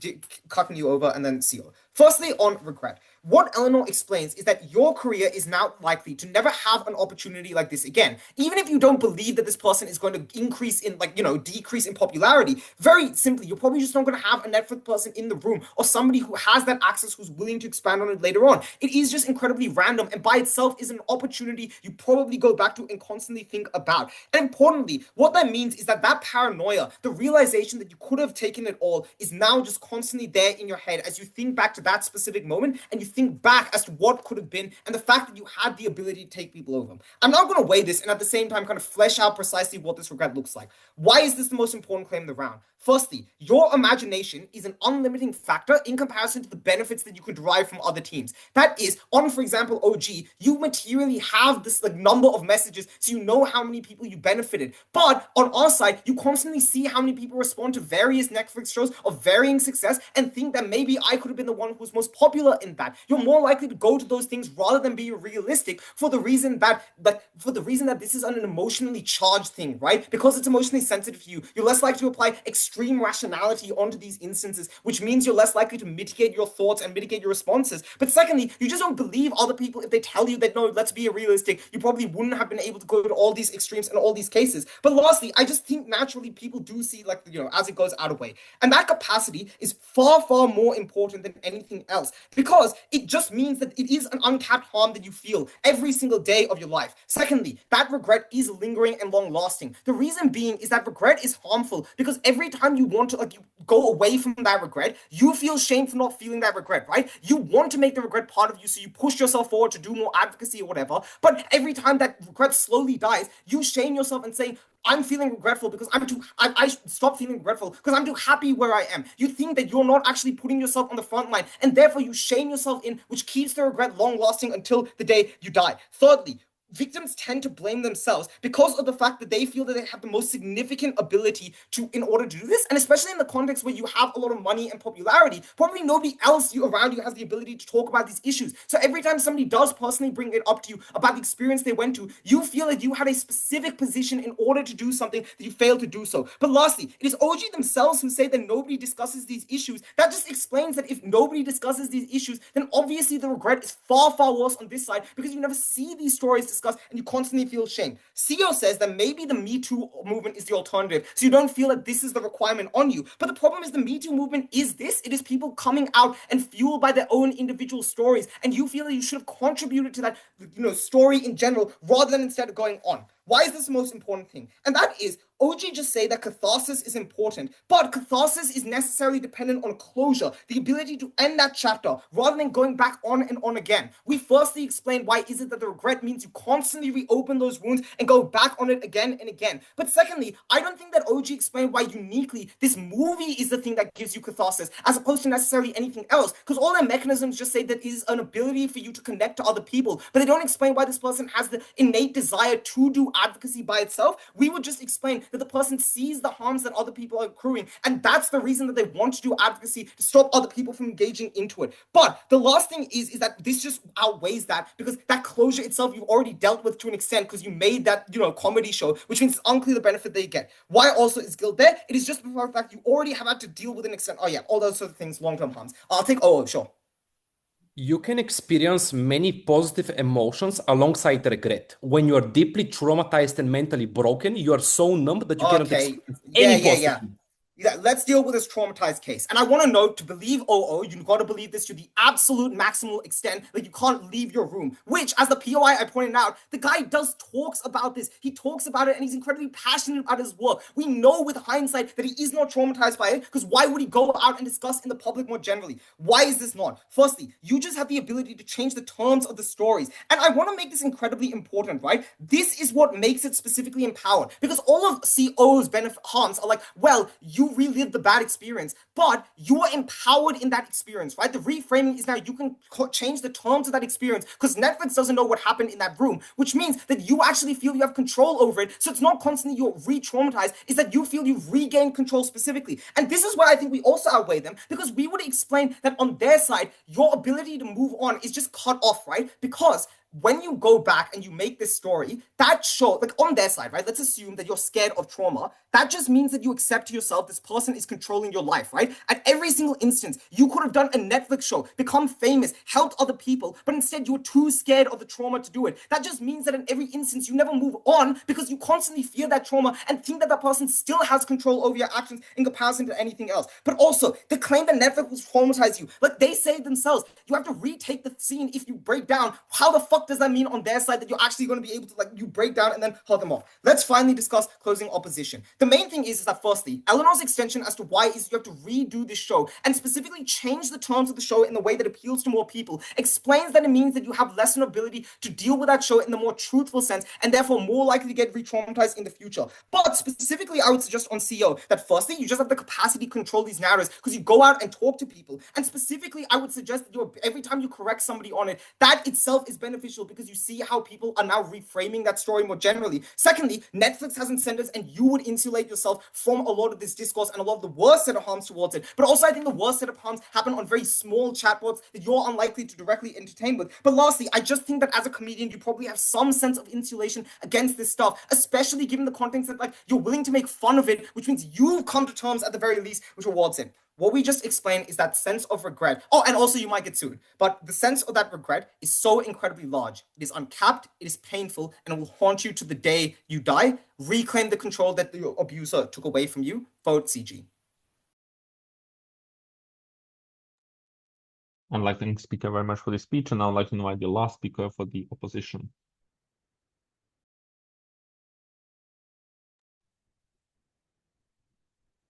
cucking you over and then CO. Firstly, on regret. What Eleanor explains is that your career is now likely to never have an opportunity like this again. Even if you don't believe that this person is going to increase in, decrease in popularity, very simply, you're probably just not going to have a Netflix person in the room or somebody who has that access who's willing to expand on it later on. It is just incredibly random, and by itself is an opportunity you probably go back to and constantly think about. And importantly, what that means is that paranoia, the realization that you could have taken it all, is now just constantly there in your head as you think back to that specific moment and you think back as to what could have been and the fact that you had the ability to take people over. I'm now going to weigh this and at the same time kind of flesh out precisely what this regret looks like. Why is this the most important claim in the round? Firstly, your imagination is an unlimiting factor in comparison to the benefits that you can derive from other teams. That is, on, for example, OG, you materially have this number of messages, so you know how many people you benefited. But on our side, you constantly see how many people respond to various Netflix shows of varying success and think that maybe I could have been the one who was most popular in that. You're more likely to go to those things rather than being realistic for the reason that this is an emotionally charged thing, right? Because it's emotionally sensitive to you, you're less likely to apply extreme rationality onto these instances, which means you're less likely to mitigate your thoughts and mitigate your responses. But secondly, you just don't believe other people if they tell you that, no, let's be realistic, you probably wouldn't have been able to go to all these extremes and all these cases. But lastly, I just think naturally people do see, as it goes out of way. And that capacity is far, far more important than anything else, because it just means that it is an uncapped harm that you feel every single day of your life. Secondly, that regret is lingering and long lasting. The reason being is that regret is harmful because every time you want to you go away from that regret, you feel shame for not feeling that regret, right? You want to make the regret part of you, so you push yourself forward to do more advocacy or whatever. But every time that regret slowly dies, you shame yourself and saying, I'm feeling regretful because I stop feeling regretful because I'm too happy where I am. You think that you're not actually putting yourself on the front line, and therefore you shame yourself in, which keeps the regret long lasting until the day you die. Thirdly, victims tend to blame themselves because of the fact that they feel that they have the most significant ability in order to do this, and especially in the context where you have a lot of money and popularity, probably nobody else around you has the ability to talk about these issues. So every time somebody does personally bring it up to you about the experience they went to, you feel that you had a specific position in order to do something that you failed to do so. But lastly, it is OG themselves who say that nobody discusses these issues. That just explains that if nobody discusses these issues, then obviously the regret is far, far worse on this side because you never see these stories discussed and you constantly feel shame. CEO says that maybe the Me Too movement is the alternative, so you don't feel that this is the requirement on you. But the problem is the Me Too movement is this. It is people coming out and fueled by their own individual stories, and you feel that you should have contributed to that story in general rather than instead of going on. Why is this the most important thing? And that is, OG just say that catharsis is important, but catharsis is necessarily dependent on closure, the ability to end that chapter rather than going back on and on again. We firstly explained why is it that the regret means you constantly reopen those wounds and go back on it again and again. But secondly, I don't think that OG explained why uniquely this movie is the thing that gives you catharsis as opposed to necessarily anything else, because all their mechanisms just say that it is an ability for you to connect to other people, but they don't explain why this person has the innate desire to do advocacy by itself. We would just explain that the person sees the harms that other people are accruing, and that's the reason that they want to do advocacy, to stop other people from engaging into it. But the last thing is that this just outweighs that, because that closure itself you've already dealt with to an extent because you made that comedy show, which means it's unclear the benefit they get. Why also is guilt there? It is just the fact you already have had to deal with an extent. Oh yeah, all those sort of things, long-term harms. I'll take sure. You can experience many positive emotions alongside regret. When you are deeply traumatized and mentally broken, you are so numb that you cannot experience any positive. Yeah, let's deal with this traumatized case. And I want to note, to believe you got to believe this to the absolute maximal extent. Like, you can't leave your room, which, as the POI I pointed out, the guy talks about this. He talks about it and he's incredibly passionate about his work. We know with hindsight that he is not traumatized by it, because why would he go out and discuss in the public more generally? Why is this not? Firstly, you just have the ability to change the terms of the stories. And I want to make this incredibly important, right? This is what makes it specifically empowered, because all of CO's harms are like, well, you relived the bad experience, but you are empowered in that experience, right? The reframing is now you can change the terms of that experience, because Netflix doesn't know what happened in that room, which means that you actually feel you have control over it. So it's not constantly you're re-traumatized, it's that you feel you've regained control specifically. And this is why I think we also outweigh them, because we would explain that on their side, your ability to move on is just cut off, right? Because when you go back and you make this story, that show, like on their side, right? Let's assume that you're scared of trauma. That just means that you accept to yourself this person is controlling your life, right? At every single instance, you could have done a Netflix show, become famous, helped other people, but instead you were too scared of the trauma to do it. That just means that in every instance, you never move on because you constantly fear that trauma and think that that person still has control over your actions in comparison to anything else. But also, the claim that Netflix will traumatize you, like they say themselves, you have to retake the scene if you break down. How the fuck does that mean on their side that you're actually going to be able to, like, you break down and then hold them off? Let's finally discuss closing opposition. The main thing is that firstly, Eleanor's extension as to why is you have to redo this show and specifically change the terms of the show in the way that appeals to more people, explains that it means that you have less an ability to deal with that show in the more truthful sense and therefore more likely to get re-traumatized in the future. But specifically, I would suggest on CEO that firstly, you just have the capacity to control these narratives because you go out and talk to people. And specifically, I would suggest that every time you correct somebody on it, that itself is beneficial because you see how people are now reframing that story more generally. Secondly, Netflix has incentives and you would insulate yourself from a lot of this discourse and a lot of the worst set of harms towards it. But also, I think the worst set of harms happen on very small chatbots that you're unlikely to directly entertain with. But lastly, I just think that as a comedian, you probably have some sense of insulation against this stuff, especially given the context that, like, you're willing to make fun of it, which means you've come to terms at the very least, which rewards it. What we just explained is that sense of regret. Oh, and also you might get sued. But the sense of that regret is so incredibly large. It is uncapped, it is painful, and it will haunt you to the day you die. Reclaim the control that the abuser took away from you. Vote CG. I'd like to thank the speaker very much for the speech, and I would like to invite the last speaker for the opposition.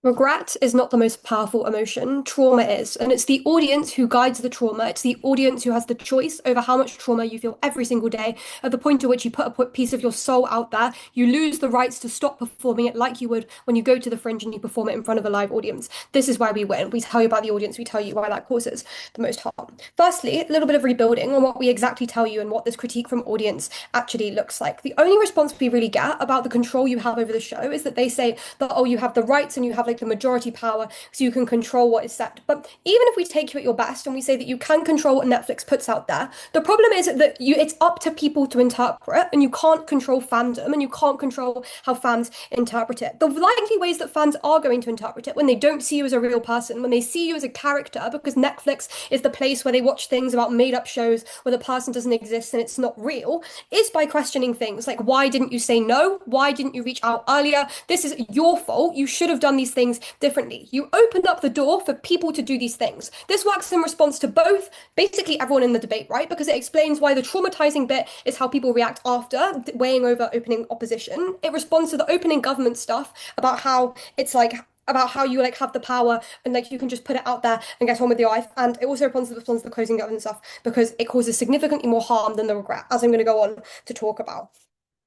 Regret is not the most powerful emotion, trauma is, and it's the audience who guides the trauma. It's the audience who has the choice over how much trauma you feel every single day. At the point at which you put a piece of your soul out there, you lose the rights to stop performing it like you would when you go to the Fringe and you perform it in front of a live audience. This is why we win. We tell you about the audience, we tell you why that causes the most harm. Firstly, a little bit of rebuilding on what we exactly tell you and what this critique from audience actually looks like. The only response we really get about the control you have over the show is that they say that, oh, you have the rights and you have like the majority power so you can control what is said. But even if we take you at your best and we say that you can control what Netflix puts out there, the problem is that it's up to people to interpret, and you can't control fandom and you can't control how fans interpret it. The likely ways that fans are going to interpret it when they don't see you as a real person, when they see you as a character, because Netflix is the place where they watch things about made-up shows where the person doesn't exist and it's not real, is by questioning things like, why didn't you say no? Why didn't you reach out earlier? This is your fault. You should have done these things differently. You opened up the door for people to do these things. This works in response to both, basically everyone in the debate, right? Because it explains why the traumatizing bit is how people react after weighing over opening opposition. It responds to the opening government stuff about how it's like, about how you like have the power and like you can just put it out there and get on with your life. And it also responds to the closing government stuff because it causes significantly more harm than the regret, as I'm going to go on to talk about.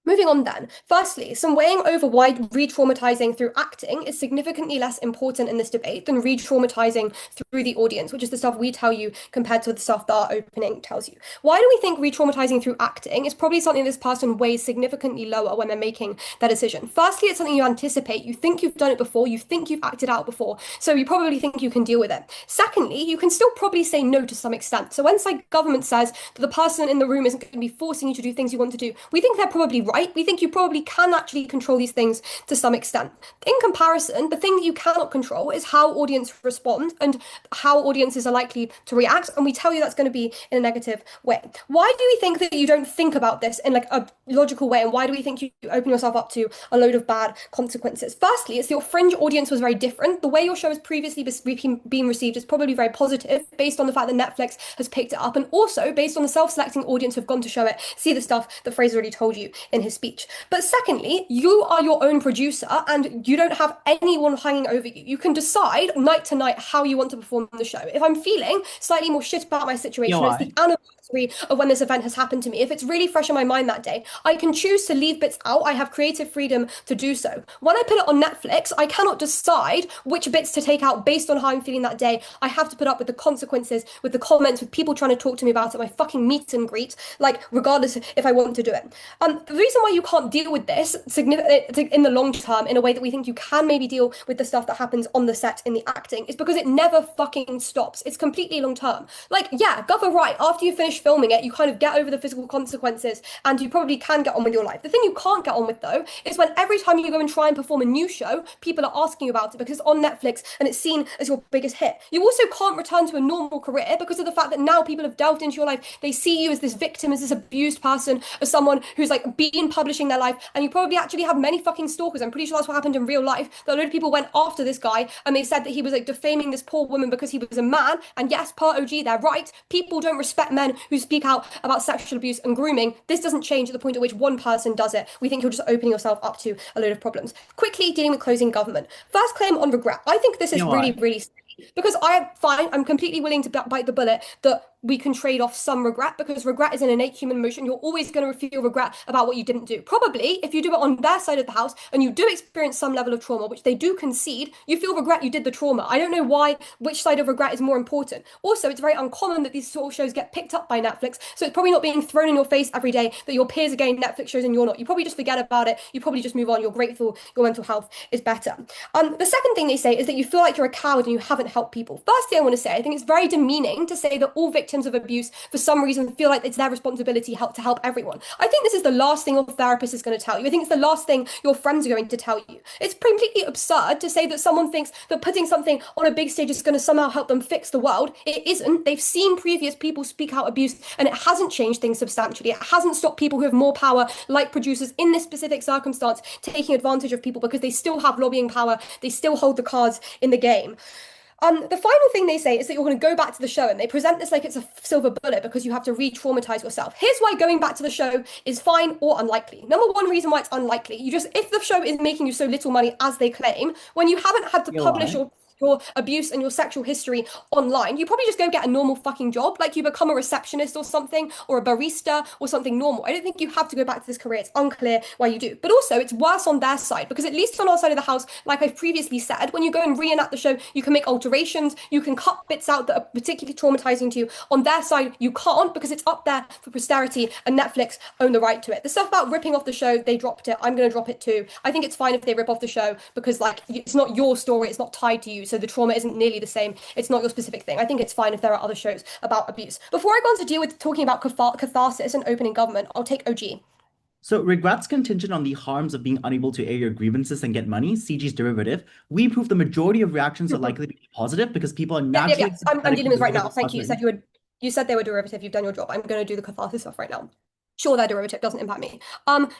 Moving on then. Firstly, some weighing over why re-traumatizing through acting is significantly less important in this debate than re-traumatizing through the audience, which is the stuff we tell you compared to the stuff that our opening tells you. Why do we think re-traumatizing through acting is probably something this person weighs significantly lower when they're making their decision? Firstly, it's something you anticipate. You think you've done it before. You think you've acted out before. So you probably think you can deal with it. Secondly, you can still probably say no to some extent. So when government says that the person in the room isn't going to be forcing you to do things you want to do, we think they're probably right. We think you probably can actually control these things to some extent. In comparison, the thing that you cannot control is how audience respond and how audiences are likely to react, and we tell you that's going to be in a negative way. Why do we think that you don't think about this in like a logical way, and why do we think you open yourself up to a load of bad consequences? Firstly, it's your Fringe audience was very different. The way your show has previously been received is probably very positive based on the fact that Netflix has picked it up, and also based on the self-selecting audience who've gone to show it, see the stuff that Fraser already told you in his speech. But secondly, you are your own producer and you don't have anyone hanging over you. You can decide night to night how you want to perform the show. If I'm feeling slightly more shit about my situation, it's the anniversary of when this event has happened to me. If it's really fresh in my mind that day, I can choose to leave bits out. I have creative freedom to do so. When I put it on Netflix, I cannot decide which bits to take out based on how I'm feeling that day. I have to put up with the consequences, with the comments, with people trying to talk to me about it, my fucking meet and greet, like regardless if I want to do it. The reason why you can't deal with this in the long term in a way that we think you can maybe deal with the stuff that happens on the set in the acting is because it never fucking stops. It's completely long term. Like, yeah, Gov are right. After you finish filming it, you kind of get over the physical consequences and you probably can get on with your life. The thing you can't get on with though is when every time you go and try and perform a new show, people are asking you about it because it's on Netflix and it's seen as your biggest hit. You also can't return to a normal career because of the fact that now people have delved into your life. They see you as this victim, as this abused person, as someone who's like been publishing their life, and you probably actually have many fucking stalkers. I'm pretty sure that's what happened in real life, that a load of people went after this guy and they said that he was like defaming this poor woman because he was a man. And yes, per OG, they're right. People don't respect men who speak out about sexual abuse and grooming. This doesn't change at the point at which one person does it. We think you're just opening yourself up to a load of problems. Quickly dealing with closing government. First claim on regret. I think this is really, really silly because I'm completely willing to bite the bullet that we can trade off some regret because regret is an innate human emotion. You're always going to feel regret about what you didn't do. Probably if you do it on their side of the house and you do experience some level of trauma, which they do concede, you feel regret you did the trauma. I don't know which side of regret is more important. Also, it's very uncommon that these sort of shows get picked up by Netflix, so it's probably not being thrown in your face every day that your peers are getting Netflix shows and you're not. You probably just forget about it. You probably just move on. You're grateful your mental health is better. The second thing they say is that you feel like you're a coward and you haven't helped people. Firstly, I want to say, I think it's very demeaning to say that all victims of abuse for some reason feel like it's their responsibility to help everyone. I think this is the last thing your therapist is going to tell you. I think it's the last thing your friends are going to tell you. It's completely absurd to say that someone thinks that putting something on a big stage is going to somehow help them fix the world. It isn't. They've seen previous people speak out abuse and it hasn't changed things substantially. It hasn't stopped people who have more power, like producers in this specific circumstance, taking advantage of people because they still have lobbying power. They still hold the cards in the game. The final thing they say is that you're going to go back to the show, and they present this like it's a silver bullet because you have to re-traumatize yourself. Here's why going back to the show is fine or unlikely. Number one reason why it's unlikely, if the show is making you so little money as they claim, when you haven't had to publish your abuse and your sexual history online, you probably just go get a normal fucking job, like you become a receptionist or something, or a barista or something normal. I don't think you have to go back to this career. It's unclear why you do. But also, it's worse on their side, because at least on our side of the house, like I've previously said, when you go and reenact the show, you can make alterations, you can cut bits out that are particularly traumatizing to you. On their side, you can't, because it's up there for posterity and Netflix own the right to it. The stuff about ripping off the show, they dropped it. I'm going to drop it too. I think it's fine if they rip off the show, because like it's not your story, it's not tied to you. So the trauma isn't nearly the same. It's not your specific thing. I think it's fine if there are other shows about abuse. Before I go on to deal with talking about catharsis and opening government, I'll take OG. So regret's contingent on the harms of being unable to air your grievances and get money, CG's derivative. We prove the majority of reactions are likely to be positive because people are naturally... Yes, I'm dealing with right now. Thank you. You said they were derivative. You've done your job. I'm going to do the catharsis stuff right now. Sure, their derivative doesn't impact me.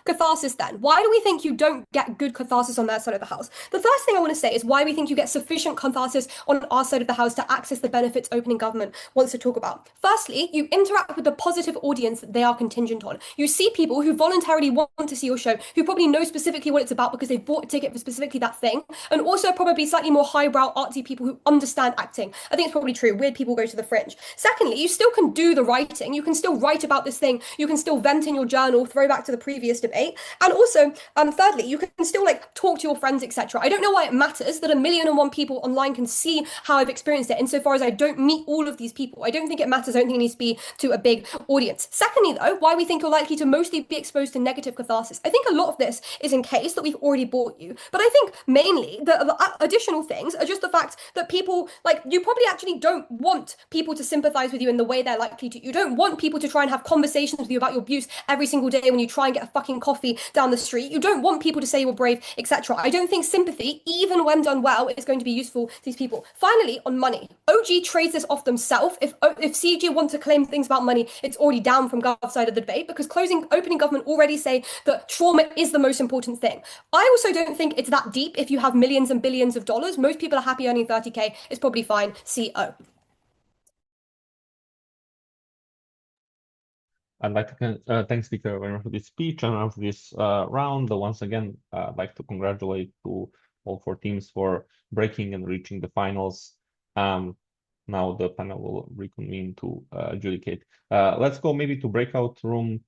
Catharsis then. Why do we think you don't get good catharsis on their side of the house? The first thing I want to say is why we think you get sufficient catharsis on our side of the house to access the benefits opening government wants to talk about. Firstly, you interact with the positive audience that they are contingent on. You see people who voluntarily want to see your show, who probably know specifically what it's about because they've bought a ticket for specifically that thing, and also probably slightly more highbrow, artsy people who understand acting. I think it's probably true. Weird people go to the fringe. Secondly, you still can do the writing. You can still write about this thing. You can still vent in your journal, throw back to the previous debate. And also, thirdly, you can still like talk to your friends, etc. I don't know why it matters that 1,000,001 people online can see how I've experienced it, insofar as I don't meet all of these people. I don't think it matters. I don't think it needs to be to a big audience. Secondly, though, why we think you're likely to mostly be exposed to negative catharsis. I think a lot of this is in case that we've already bought you. But I think mainly the additional things are just the fact that people, like, you probably actually don't want people to sympathize with you in the way they're likely to. You don't want people to try and have conversations with you about your abuse every single day when you try and get a fucking coffee down the street. You don't want people to say you're brave, etc. I don't think sympathy, even when done well, is going to be useful to these people. Finally, on money. OG trades this off themselves. If CG want to claim things about money, it's already down from Gav's side of the debate, because opening government already say that trauma is the most important thing. I also don't think it's that deep if you have millions and billions of dollars. Most people are happy earning 30K. It's probably fine. CO. I'd like to thank Speaker very much for this speech and for this round. Once again, I'd like to congratulate to all 4 teams for breaking and reaching the finals. Now the panel will reconvene to adjudicate. Let's go maybe to breakout room